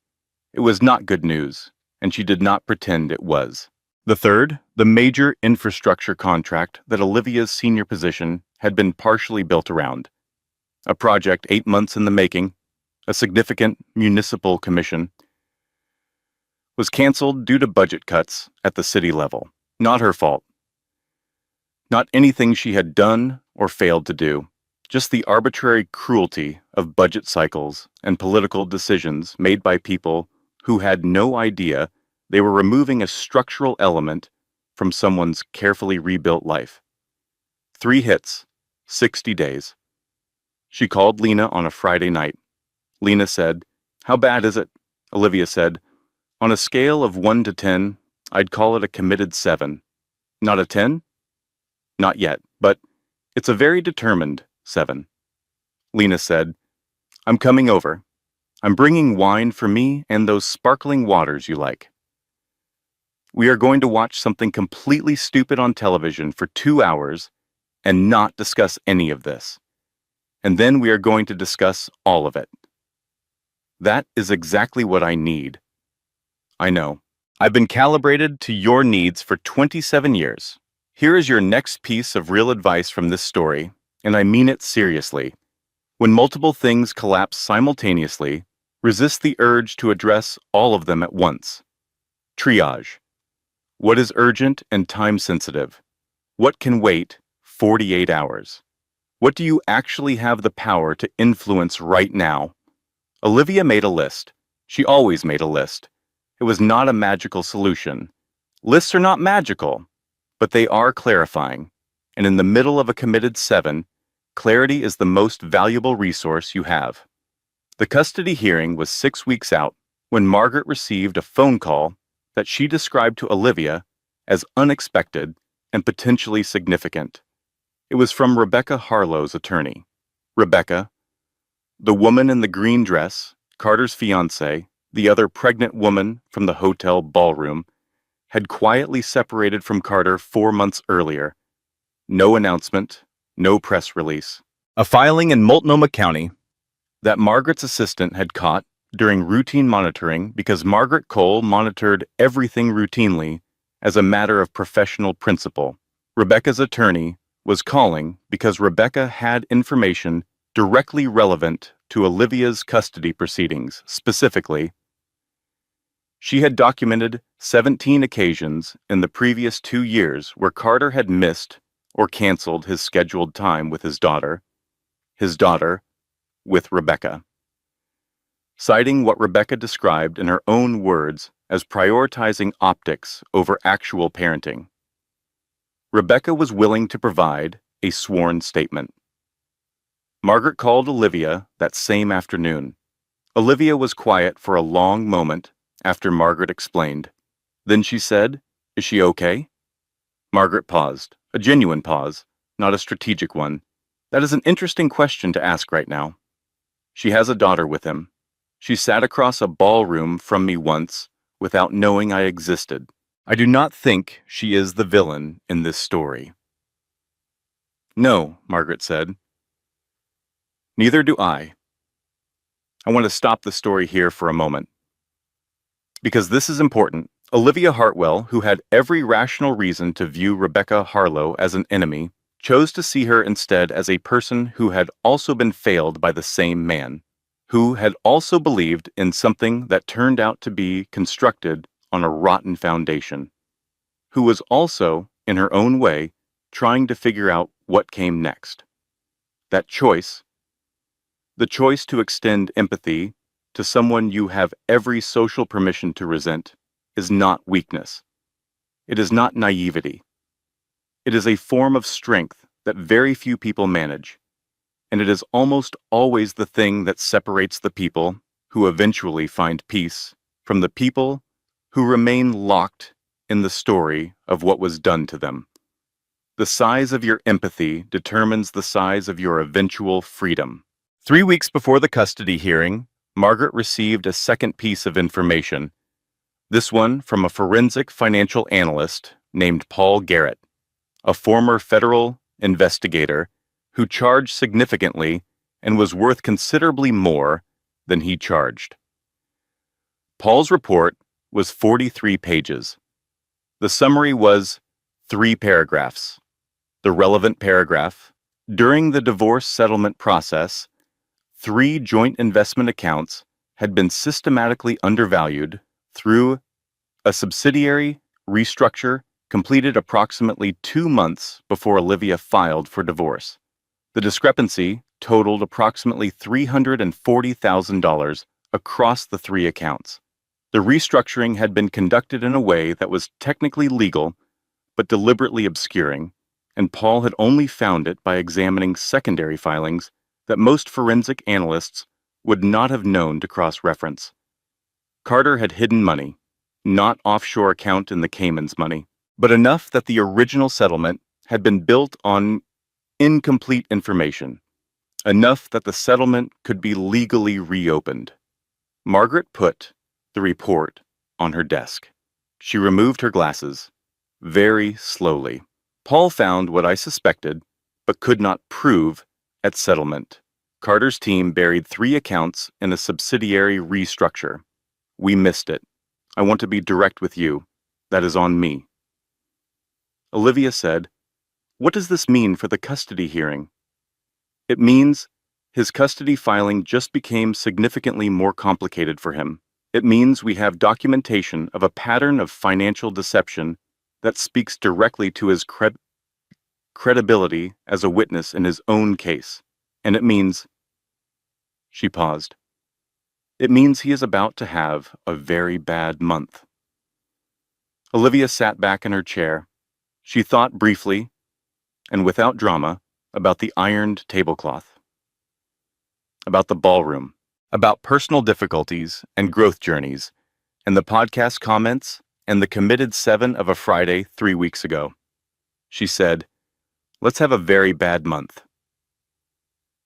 It was not good news, and she did not pretend it was. The third, the major infrastructure contract that Olivia's senior position had been partially built around. A project 8 months in the making, a significant municipal commission, was canceled due to budget cuts at the city level. Not her fault. Not anything she had done or failed to do, just the arbitrary cruelty of budget cycles and political decisions made by people who had no idea they were removing a structural element from someone's carefully rebuilt life. 3 hits, 60 days. She called Lena on a Friday night. Lena said, "How bad is it?" Olivia said, "On a scale of 1 to 10, I'd call it a committed 7. Not a 10? Not yet, but it's a very determined 7. Lena said, "I'm coming over. I'm bringing wine for me and those sparkling waters you like. We are going to watch something completely stupid on television for 2 hours and not discuss any of this. and then we are going to discuss all of it. That is exactly what I need. I know. I've been calibrated to your needs for 27 years. Here is your next piece of real advice from this story, and I mean it seriously. When multiple things collapse simultaneously, resist the urge to address all of them at once. Triage. What is urgent and time-sensitive? What can wait 48 hours? What do you actually have the power to influence right now? Olivia made a list. She always made a list. It was not a magical solution. Lists are not magical, but they are clarifying. And in the middle of a committed 7, clarity is the most valuable resource you have. The custody hearing was 6 weeks out when Margaret received a phone call that she described to Olivia as unexpected and potentially significant. It was from Rebecca Harlow's attorney. Rebecca, the woman in the green dress, Carter's fiancée, the other pregnant woman from the hotel ballroom, had quietly separated from Carter 4 months earlier. No announcement, no press release. A filing in Multnomah County that Margaret's assistant had caught during routine monitoring because Margaret Cole monitored everything routinely as a matter of professional principle. Rebecca's attorney was calling because Rebecca had information directly relevant to Olivia's custody proceedings. Specifically, she had documented 17 occasions in the previous 2 years where Carter had missed or canceled his scheduled time with his daughter with Rebecca, citing what Rebecca described in her own words as prioritizing optics over actual parenting. Rebecca was willing to provide a sworn statement. Margaret called Olivia that same afternoon. Olivia was quiet for a long moment after Margaret explained. Then she said, "Is she okay?" Margaret paused, a genuine pause, not a strategic one. That is an interesting question to ask right now. She has a daughter with him. She sat across a ballroom from me once without knowing I existed. I do not think she is the villain in this story. No, Margaret said. Neither do I. I want to stop the story here for a moment. Because this is important. Olivia Hartwell, who had every rational reason to view Rebecca Harlow as an enemy, chose to see her instead as a person who had also been failed by the same man, who had also believed in something that turned out to be constructed on a rotten foundation, who was also, in her own way, trying to figure out what came next. That choice, the choice to extend empathy to someone you have every social permission to resent, is not weakness. It is not naivety. It is a form of strength that very few people manage, and it is almost always the thing that separates the people who eventually find peace from the people who remain locked in the story of what was done to them. The size of your empathy determines the size of your eventual freedom. 3 weeks before the custody hearing, Margaret received a second piece of information, this one from a forensic financial analyst named Paul Garrett, a former federal investigator who charged significantly and was worth considerably more than he charged. Paul's report was 43 pages. The summary was 3 paragraphs. The relevant paragraph: during the divorce settlement process, 3 joint investment accounts had been systematically undervalued through a subsidiary restructure completed approximately 2 months before Olivia filed for divorce. The discrepancy totaled approximately $340,000 across the 3 accounts. The restructuring had been conducted in a way that was technically legal, but deliberately obscuring, and Paul had only found it by examining secondary filings that most forensic analysts would not have known to cross-reference. Carter had hidden money, not offshore account in the Caymans money, but enough that the original settlement had been built on incomplete information, enough that the settlement could be legally reopened. Margaret put the report on her desk. She removed her glasses, very slowly. Paul found what I suspected, but could not prove at settlement. Carter's team buried 3 accounts in a subsidiary restructure. We missed it. I want to be direct with you. That is on me. Olivia said, "What does this mean for the custody hearing?" "It means his custody filing just became significantly more complicated for him. It means we have documentation of a pattern of financial deception that speaks directly to his credibility as a witness in his own case. And it means—" She paused. "It means he is about to have a very bad month." Olivia sat back in her chair. She thought briefly, and without drama, about the ironed tablecloth, about the ballroom, about personal difficulties and growth journeys, and the podcast comments and the committed 7 of a Friday 3 weeks ago. She said, "Let's have a very bad month."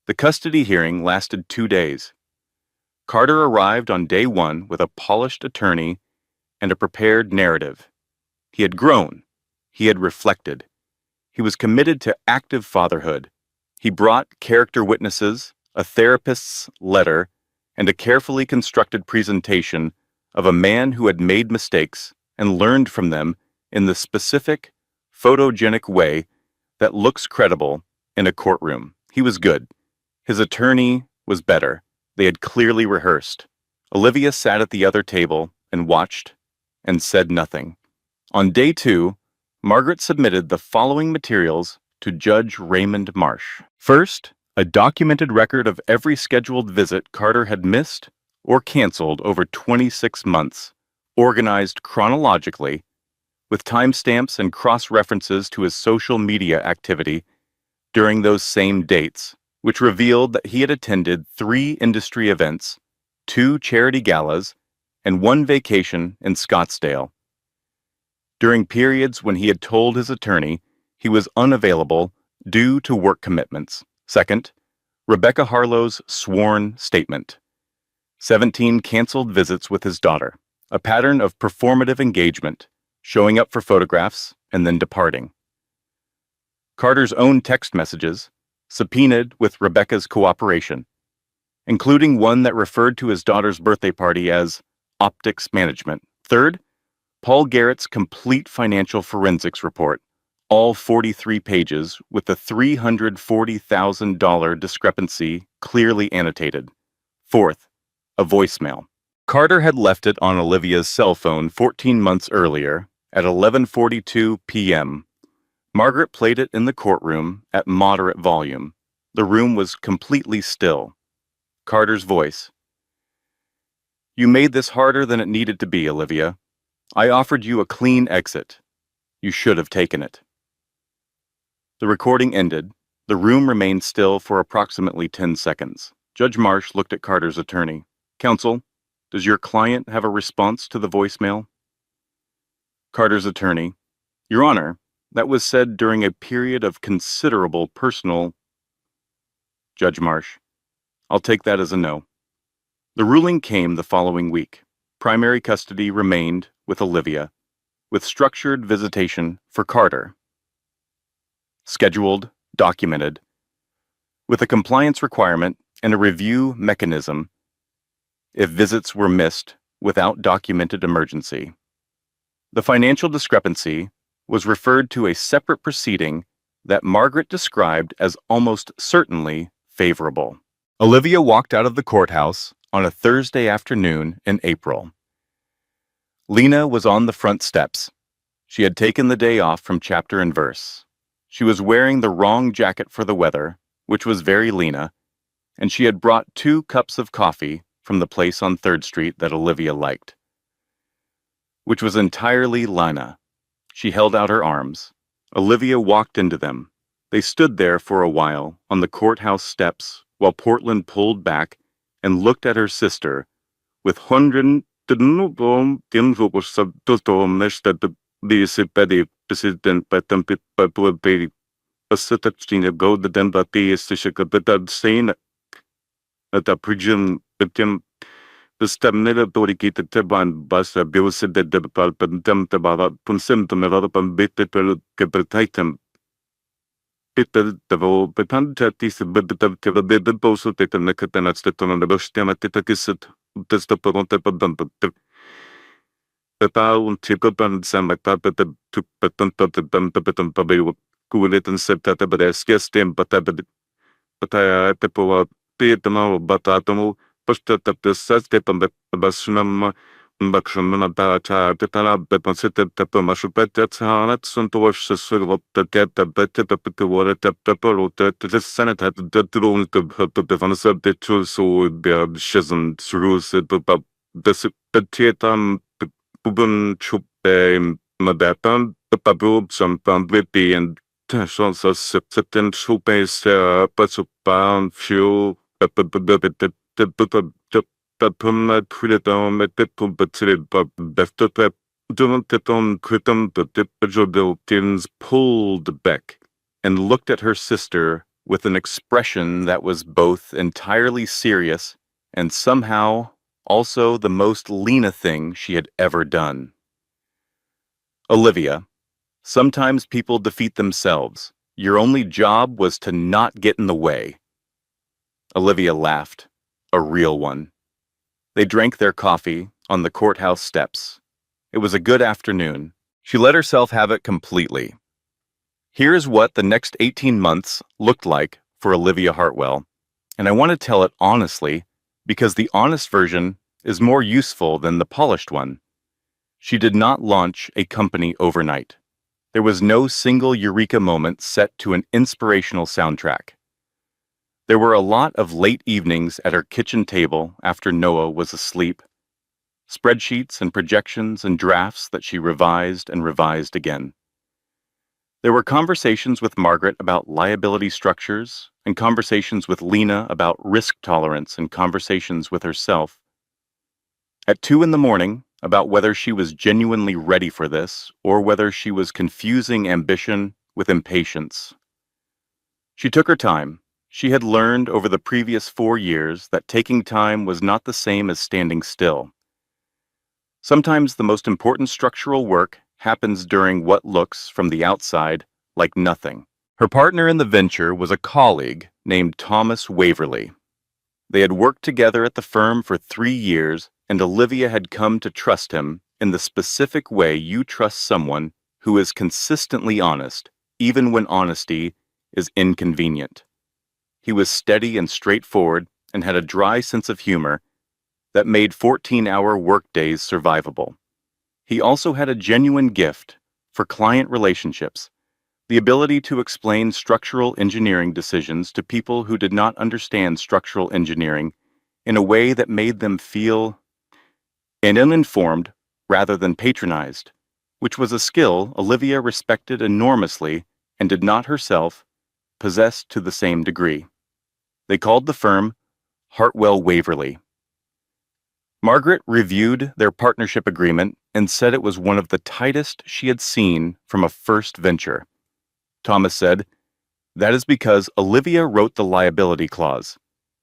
The custody hearing lasted 2 days. Carter arrived on day 1 with a polished attorney and a prepared narrative. He had grown. He had reflected. He was committed to active fatherhood. He brought character witnesses, a therapist's letter, and a carefully constructed presentation of a man who had made mistakes and learned from them in the specific, photogenic way that looks credible in a courtroom. He was good. His attorney was better. They had clearly rehearsed. Olivia sat at the other table and watched and said nothing. On day 2, Margaret submitted the following materials to Judge Raymond Marsh. First, a documented record of every scheduled visit Carter had missed or canceled over 26 months, organized chronologically, with timestamps and cross-references to his social media activity during those same dates, which revealed that he had attended 3 industry events, 2 charity galas, and 1 vacation in Scottsdale. During periods when he had told his attorney he was unavailable due to work commitments. Second, Rebecca Harlow's sworn statement. 17 canceled visits with his daughter, a pattern of performative engagement, showing up for photographs and then departing. Carter's own text messages, subpoenaed with Rebecca's cooperation, including one that referred to his daughter's birthday party as optics management. Third, Paul Garrett's complete financial forensics report, all 43 pages with the $340,000 discrepancy clearly annotated. Fourth, a voicemail. Carter had left it on Olivia's cell phone 14 months earlier at 11:42 p.m. Margaret played it in the courtroom at moderate volume. The room was completely still. Carter's voice. "You made this harder than it needed to be, Olivia. I offered you a clean exit. You should have taken it." The recording ended. The room remained still for approximately 10 seconds. Judge Marsh looked at Carter's attorney. "Counsel, does your client have a response to the voicemail?" Carter's attorney. "Your Honor, that was said during a period of considerable personal—" Judge Marsh. "I'll take that as a no." The ruling came the following week. Primary custody remained with Olivia, with structured visitation for Carter. Scheduled, documented, with a compliance requirement and a review mechanism if visits were missed without documented emergency. The financial discrepancy was referred to a separate proceeding that Margaret described as almost certainly favorable. Olivia walked out of the courthouse on a Thursday afternoon in April. Lena was on the front steps. She had taken the day off from chapter and verse. She was wearing the wrong jacket for the weather, which was very Lena, and she had brought 2 cups of coffee from the place on 3rd Street that Olivia liked, which was entirely Lena. She held out her arms. Olivia walked into them. They stood there for a while on the courthouse steps while Portland pulled back and looked at her sister with hundred pulled back and looked at her sister with an expression that was both entirely serious and somehow also the most Lena thing she had ever done. Olivia, sometimes people defeat themselves. Your only job was to not get in the way. Olivia laughed, a real one. They drank their coffee on the courthouse steps. It was a good afternoon. She let herself have it completely. Here's what the next 18 months looked like for Olivia Hartwell, and I want to tell it honestly because the honest version is more useful than the polished one. She did not launch a company overnight. There was no single eureka moment set to an inspirational soundtrack. There were a lot of late evenings at her kitchen table after Noah was asleep, spreadsheets and projections and drafts that she revised and revised again. There were conversations with Margaret about liability structures, and conversations with Lena about risk tolerance, and conversations with herself. At 2 in the morning, about whether she was genuinely ready for this, or whether she was confusing ambition with impatience. She took her time. She had learned over the previous 4 years that taking time was not the same as standing still. Sometimes the most important structural work happens during what looks, from the outside, like nothing. Her partner in the venture was a colleague named Thomas Waverley. They had worked together at the firm for 3 years, and Olivia had come to trust him in the specific way you trust someone who is consistently honest, even when honesty is inconvenient. He was steady and straightforward and had a dry sense of humor that made 14-hour workdays survivable. He also had a genuine gift for client relationships, the ability to explain structural engineering decisions to people who did not understand structural engineering in a way that made them feel uninformed rather than patronized, which was a skill Olivia respected enormously and did not herself possess to the same degree. They called the firm Hartwell Waverley. Margaret reviewed their partnership agreement and said it was one of the tightest she had seen from a first venture. Thomas said, "That is because Olivia wrote the liability clause.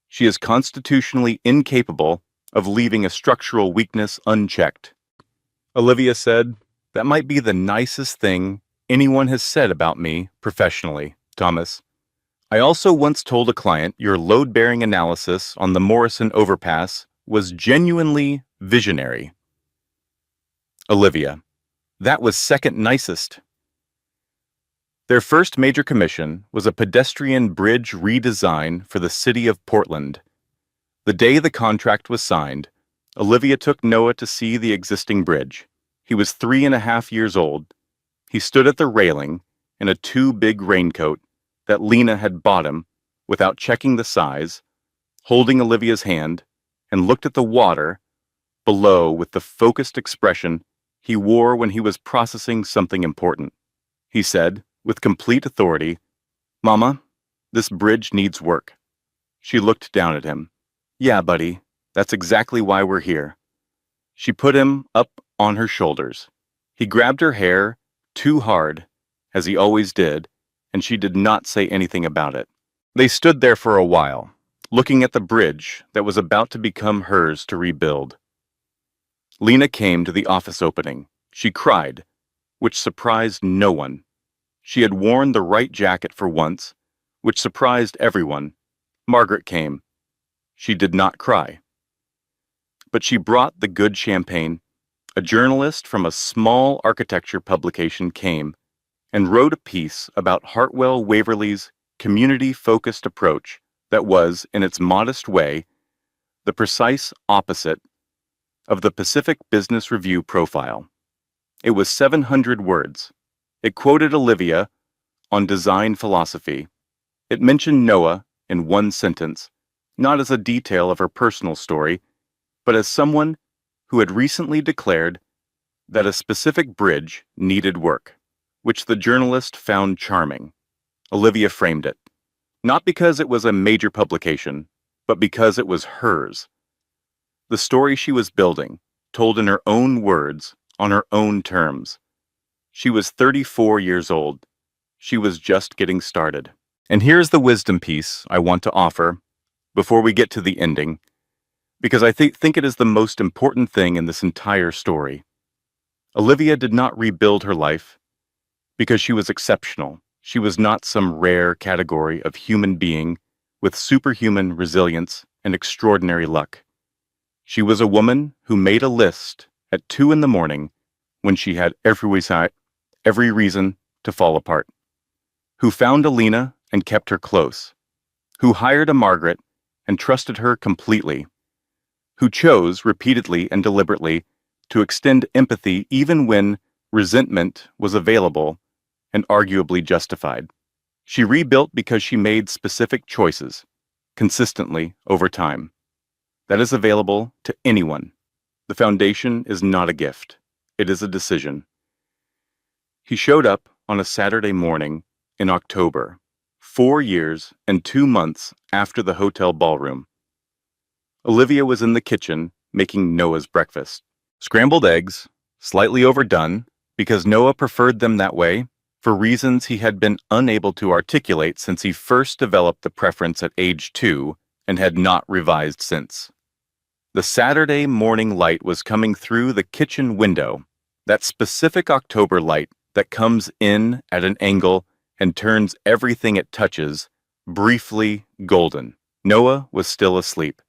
She is constitutionally incapable of leaving a structural weakness unchecked." Olivia said, "That might be the nicest thing anyone has said about me professionally, Thomas. I also once told a client your load-bearing analysis on the Morrison overpass was genuinely visionary." Olivia, "That was second nicest." Their first major commission was a pedestrian bridge redesign for the city of Portland. The day the contract was signed, Olivia took Noah to see the existing bridge. He was 3.5 years old. He stood at the railing in a too-big raincoat that Lena had bought him without checking the size, holding Olivia's hand, and looked at the water below with the focused expression he wore when he was processing something important. He said, with complete authority, "Mama, this bridge needs work." She looked down at him. "Yeah, buddy, that's exactly why we're here." She put him up on her shoulders. He grabbed her hair too hard, as he always did, and she did not say anything about it. They stood there for a while, looking at the bridge that was about to become hers to rebuild. Lena came to the office opening. She cried, which surprised no one. She had worn the right jacket for once, which surprised everyone. Margaret came. She did not cry. But she brought the good champagne. A journalist from a small architecture publication came and wrote a piece about Hartwell Waverley's community-focused approach that was, in its modest way, the precise opposite of the Pacific Business Review profile. It was 700 words. It quoted Olivia on design philosophy. It mentioned Noah in one sentence, not as a detail of her personal story, but as someone who had recently declared that a specific bridge needed work, which the journalist found charming. Olivia framed it, not because it was a major publication, but because it was hers. The story she was building, told in her own words, on her own terms. She was 34 years old. She was just getting started. And here's the wisdom piece I want to offer before we get to the ending, because I think it is the most important thing in this entire story. Olivia did not rebuild her life because she was exceptional. She was not some rare category of human being with superhuman resilience and extraordinary luck. She was a woman who made a list at 2 a.m. when she had every reason to fall apart, who found Alina and kept her close, who hired a Margaret and trusted her completely, who chose repeatedly and deliberately to extend empathy even when resentment was available and arguably justified. She rebuilt because she made specific choices, consistently over time. That is available to anyone. The foundation is not a gift. It is a decision. He showed up on a Saturday morning in October, 4 years and 2 months after the hotel ballroom. Olivia was in the kitchen making Noah's breakfast. Scrambled eggs, slightly overdone, because Noah preferred them that way, for reasons he had been unable to articulate since he first developed the preference at age 2 and had not revised since. The Saturday morning light was coming through the kitchen window, that specific October light that comes in at an angle and turns everything it touches briefly golden. Noah was still asleep.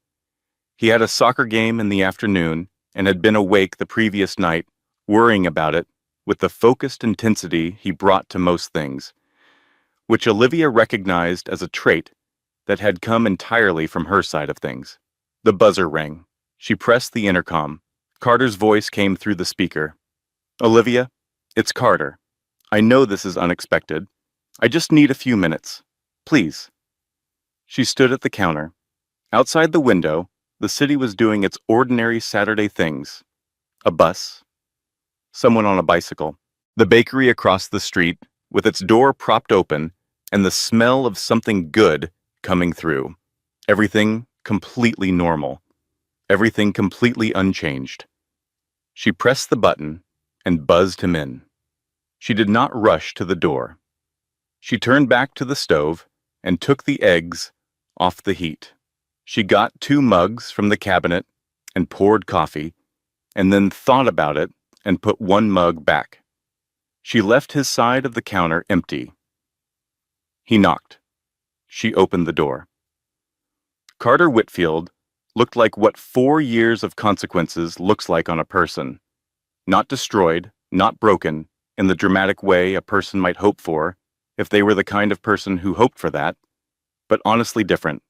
He had a soccer game in the afternoon and had been awake the previous night, worrying about it with the focused intensity he brought to most things, which Olivia recognized as a trait that had come entirely from her side of things. The buzzer rang. She pressed the intercom. Carter's voice came through the speaker. "Olivia, it's Carter. I know this is unexpected. I just need a few minutes. Please." She stood at the counter. Outside the window, the city was doing its ordinary Saturday things. A bus, someone on a bicycle, the bakery across the street with its door propped open and the smell of something good coming through. Everything completely normal. Everything completely unchanged. She pressed the button and buzzed him in. She did not rush to the door. She turned back to the stove and took the eggs off the heat. She got 2 mugs from the cabinet and poured coffee, and then thought about it and put 1 mug back. She left his side of the counter empty. He knocked. She opened the door. Carter Whitfield looked like what 4 years of consequences looks like on a person. Not destroyed, not broken, in the dramatic way a person might hope for, if they were the kind of person who hoped for that, but honestly different.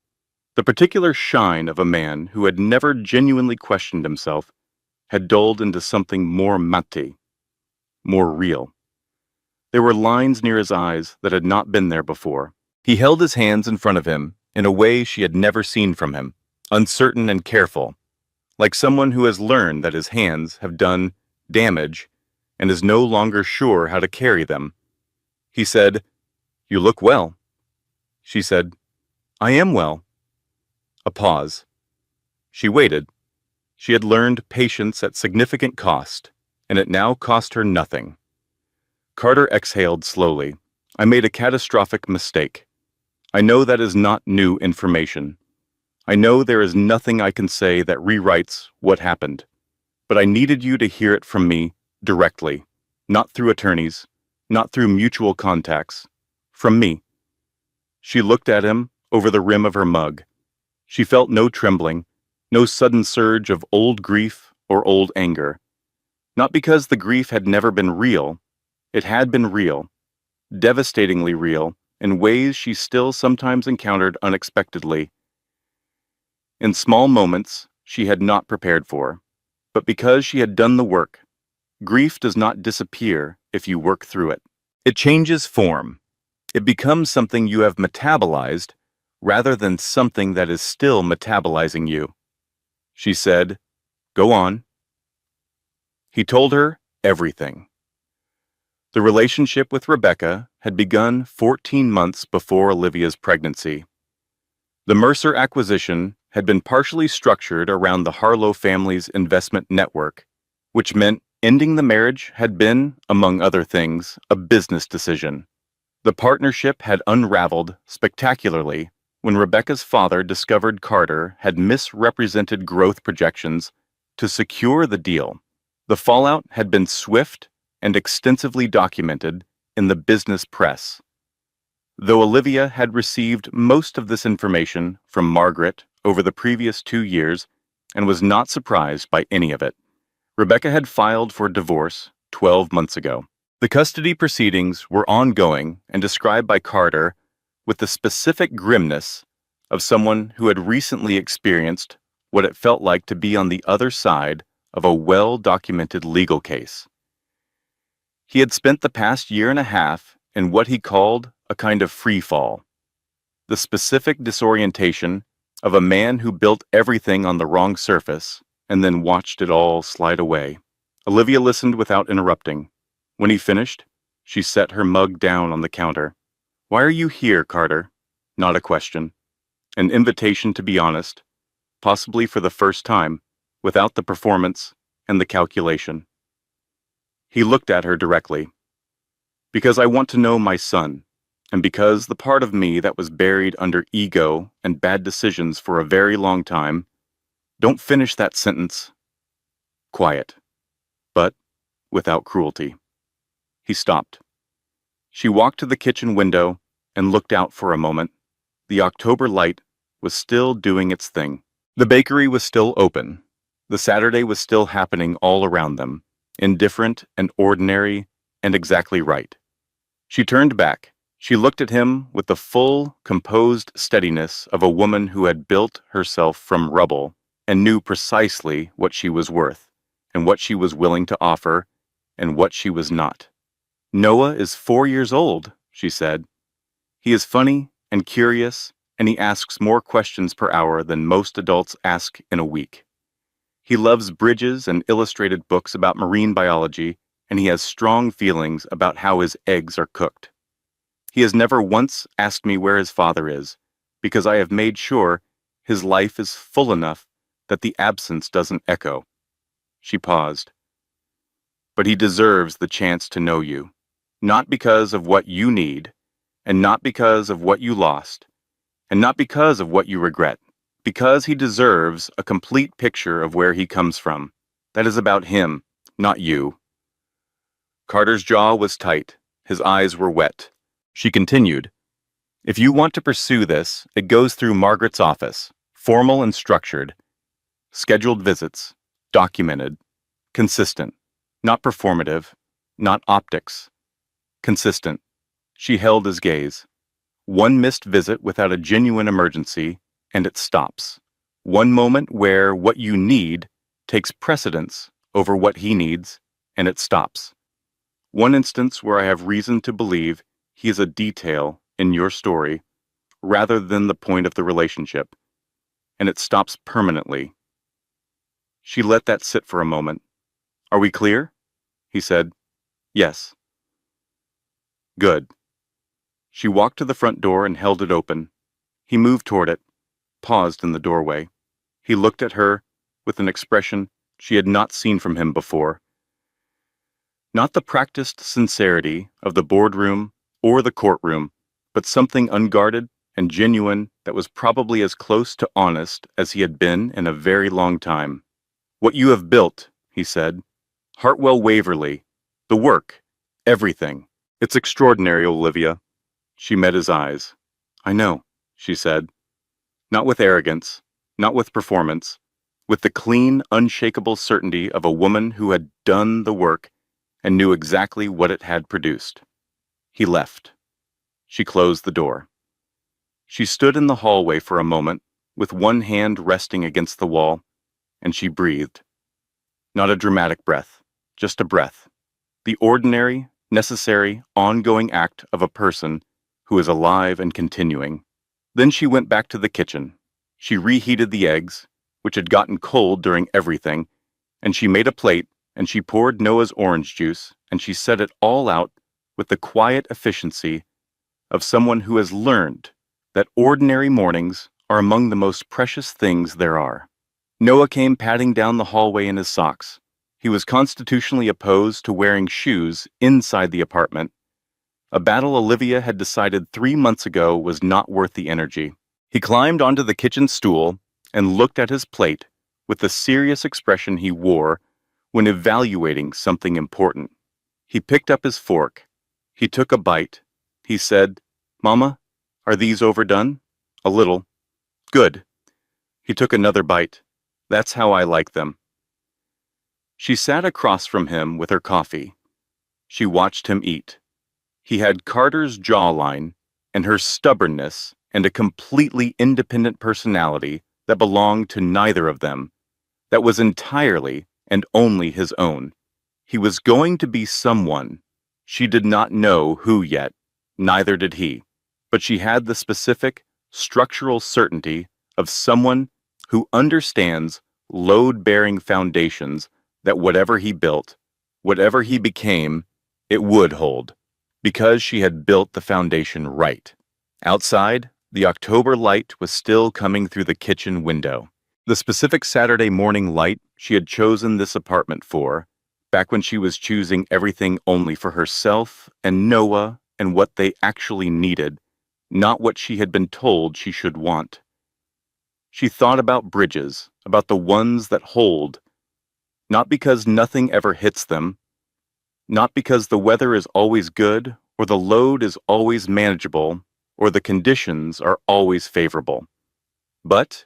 The particular shine of a man who had never genuinely questioned himself had dulled into something more mate, more real. There were lines near his eyes that had not been there before. He held his hands in front of him in a way she had never seen from him, uncertain and careful, like someone who has learned that his hands have done damage and is no longer sure how to carry them. He said, "You look well." She said, "I am well." A pause. She waited. She had learned patience at significant cost, and it now cost her nothing. Carter exhaled slowly. "I made a catastrophic mistake. I know that is not new information. I know there is nothing I can say that rewrites what happened. But I needed you to hear it from me directly, not through attorneys, not through mutual contacts. From me. She looked at him over the rim of her mug. She felt no trembling, no sudden surge of old grief or old anger. Not because the grief had never been real. It had been real, devastatingly real, in ways she still sometimes encountered unexpectedly. In small moments she had not prepared for, but because she had done the work. Grief does not disappear if you work through it. It changes form. It becomes something you have metabolized rather than something that is still metabolizing you. She said, "Go on." He told her everything. The relationship with Rebecca had begun 14 months before Olivia's pregnancy. The Mercer acquisition had been partially structured around the Harlow family's investment network, which meant ending the marriage had been, among other things, a business decision. The partnership had unraveled spectacularly when Rebecca's father discovered Carter had misrepresented growth projections to secure the deal. The fallout had been swift and extensively documented in the business press. Though Olivia had received most of this information from Margaret over the previous 2 years and was not surprised by any of it, Rebecca had filed for divorce 12 months ago. The custody proceedings were ongoing and described by Carter with the specific grimness of someone who had recently experienced what it felt like to be on the other side of a well-documented legal case. He had spent the past year and a half in what he called a kind of free fall, the specific disorientation of a man who built everything on the wrong surface and then watched it all slide away. Olivia listened without interrupting. When he finished, she set her mug down on the counter. "Why are you here, Carter?" Not a question. An invitation to be honest, possibly for the first time, without the performance and the calculation. He looked at her directly. "Because I want to know my son, and because the part of me that was buried under ego and bad decisions for a very long time—" "Don't finish that sentence." Quiet, but without cruelty. He stopped. She walked to the kitchen window and looked out for a moment. The October light was still doing its thing. The bakery was still open. The Saturday was still happening all around them, indifferent and ordinary and exactly right. She turned back. She looked at him with the full, composed steadiness of a woman who had built herself from rubble and knew precisely what she was worth, and what she was willing to offer, and what she was not. "Noah is 4 years old," she said. "He is funny and curious, and he asks more questions per hour than most adults ask in a week. He loves bridges and illustrated books about marine biology, and he has strong feelings about how his eggs are cooked. He has never once asked me where his father is, because I have made sure his life is full enough that the absence doesn't echo." She paused. "But he deserves the chance to know you. Not because of what you need, and not because of what you lost, and not because of what you regret, because he deserves a complete picture of where he comes from. That is about him, not you." Carter's jaw was tight. His eyes were wet. She continued, "If you want to pursue this, it goes through Margaret's office, formal and structured. Scheduled visits, documented, consistent, not performative, not optics. Consistent." She held his gaze. "One missed visit without a genuine emergency, and it stops. One moment where what you need takes precedence over what he needs, and it stops. One instance where I have reason to believe he is a detail in your story rather than the point of the relationship, and it stops permanently." She let that sit for a moment. "Are we clear?" He said, "Yes." "Good." She walked to the front door and held it open. He moved toward it, paused in the doorway. He looked at her with an expression she had not seen from him before. Not the practiced sincerity of the boardroom or the courtroom, but something unguarded and genuine that was probably as close to honest as he had been in a very long time. "What you have built," he said, "Hartwell Waverly, the work, everything, It's extraordinary, Olivia. She met his eyes. I know, she said. Not with arrogance, not with performance, with the clean, unshakable certainty of a woman who had done the work and knew exactly what it had produced. He left. She closed the door. She stood in the hallway for a moment, with one hand resting against the wall, and she breathed. Not a dramatic breath, just a breath. The ordinary, necessary, ongoing act of a person who is alive and continuing. Then she went back to the kitchen. She reheated the eggs, which had gotten cold during everything, and she made a plate, and she poured Noah's orange juice, and she set it all out with the quiet efficiency of someone who has learned that ordinary mornings are among the most precious things there are. Noah came padding down the hallway in his socks. He was constitutionally opposed to wearing shoes inside the apartment, a battle Olivia had decided 3 months ago was not worth the energy. He climbed onto the kitchen stool and looked at his plate with the serious expression he wore when evaluating something important. He picked up his fork. He took a bite. He said, "Mama, are these overdone?" "A little." "Good." He took another bite. "That's how I like them." She sat across from him with her coffee. She watched him eat. He had Carter's jawline and her stubbornness and a completely independent personality that belonged to neither of them, that was entirely and only his own. He was going to be someone. She did not know who yet, neither did he, but she had the specific, structural certainty of someone who understands load-bearing foundations that whatever he built, whatever he became, it would hold, because she had built the foundation right. Outside, the October light was still coming through the kitchen window. The specific Saturday morning light she had chosen this apartment for, back when she was choosing everything only for herself and Noah and what they actually needed, not what she had been told she should want. She thought about bridges, about the ones that hold, not because nothing ever hits them, not because the weather is always good, or the load is always manageable, or the conditions are always favorable, but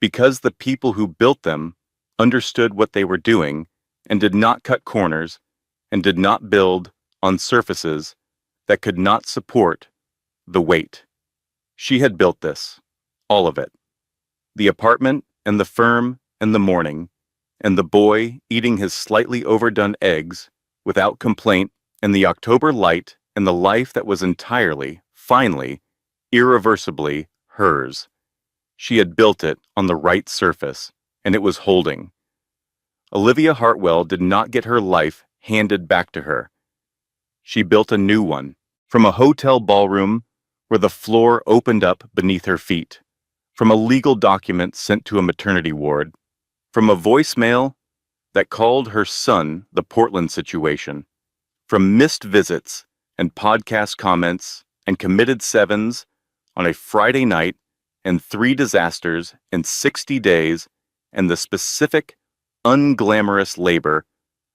because the people who built them understood what they were doing and did not cut corners and did not build on surfaces that could not support the weight. She had built this, all of it. The apartment and the firm and the morning, and the boy eating his slightly overdone eggs without complaint, and the October light and the life that was entirely, finally, irreversibly hers. She had built it on the right surface, and it was holding. Olivia Hartwell did not get her life handed back to her. She built a new one, from a hotel ballroom where the floor opened up beneath her feet, from a legal document sent to a maternity ward, from a voicemail that called her son the Portland situation, from missed visits and podcast comments and committed sevens on a Friday night and 3 disasters in 60 days and the specific, unglamorous labor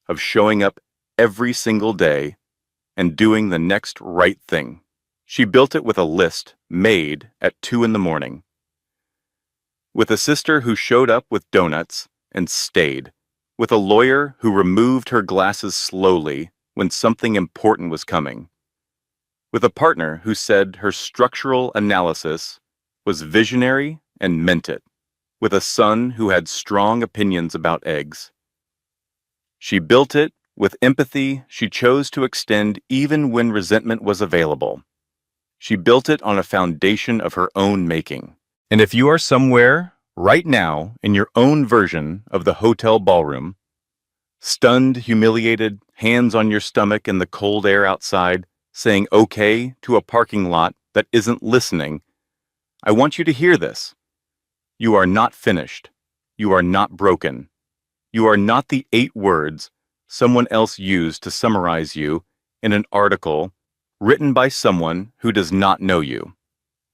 of showing up every single day and doing the next right thing. She built it with a list made at 2 in the morning, with a sister who showed up with donuts and stayed, with a lawyer who removed her glasses slowly when something important was coming, with a partner who said her structural analysis was visionary and meant it, with a son who had strong opinions about eggs. She built it with empathy she chose to extend even when resentment was available. She built it on a foundation of her own making. And if you are somewhere right now in your own version of the hotel ballroom, stunned, humiliated, hands on your stomach in the cold air outside, saying okay to a parking lot that isn't listening, I want you to hear this. You are not finished. You are not broken. You are not the 8 words someone else used to summarize you in an article written by someone who does not know you.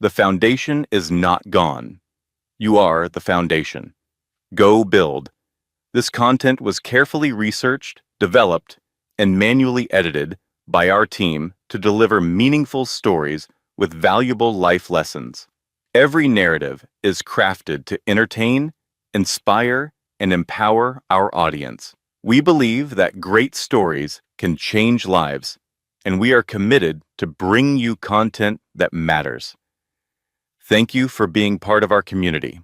The foundation is not gone. You are the foundation. Go build. This content was carefully researched, developed, and manually edited by our team to deliver meaningful stories with valuable life lessons. Every narrative is crafted to entertain, inspire, and empower our audience. We believe that great stories can change lives, and we are committed to bring you content that matters. Thank you for being part of our community.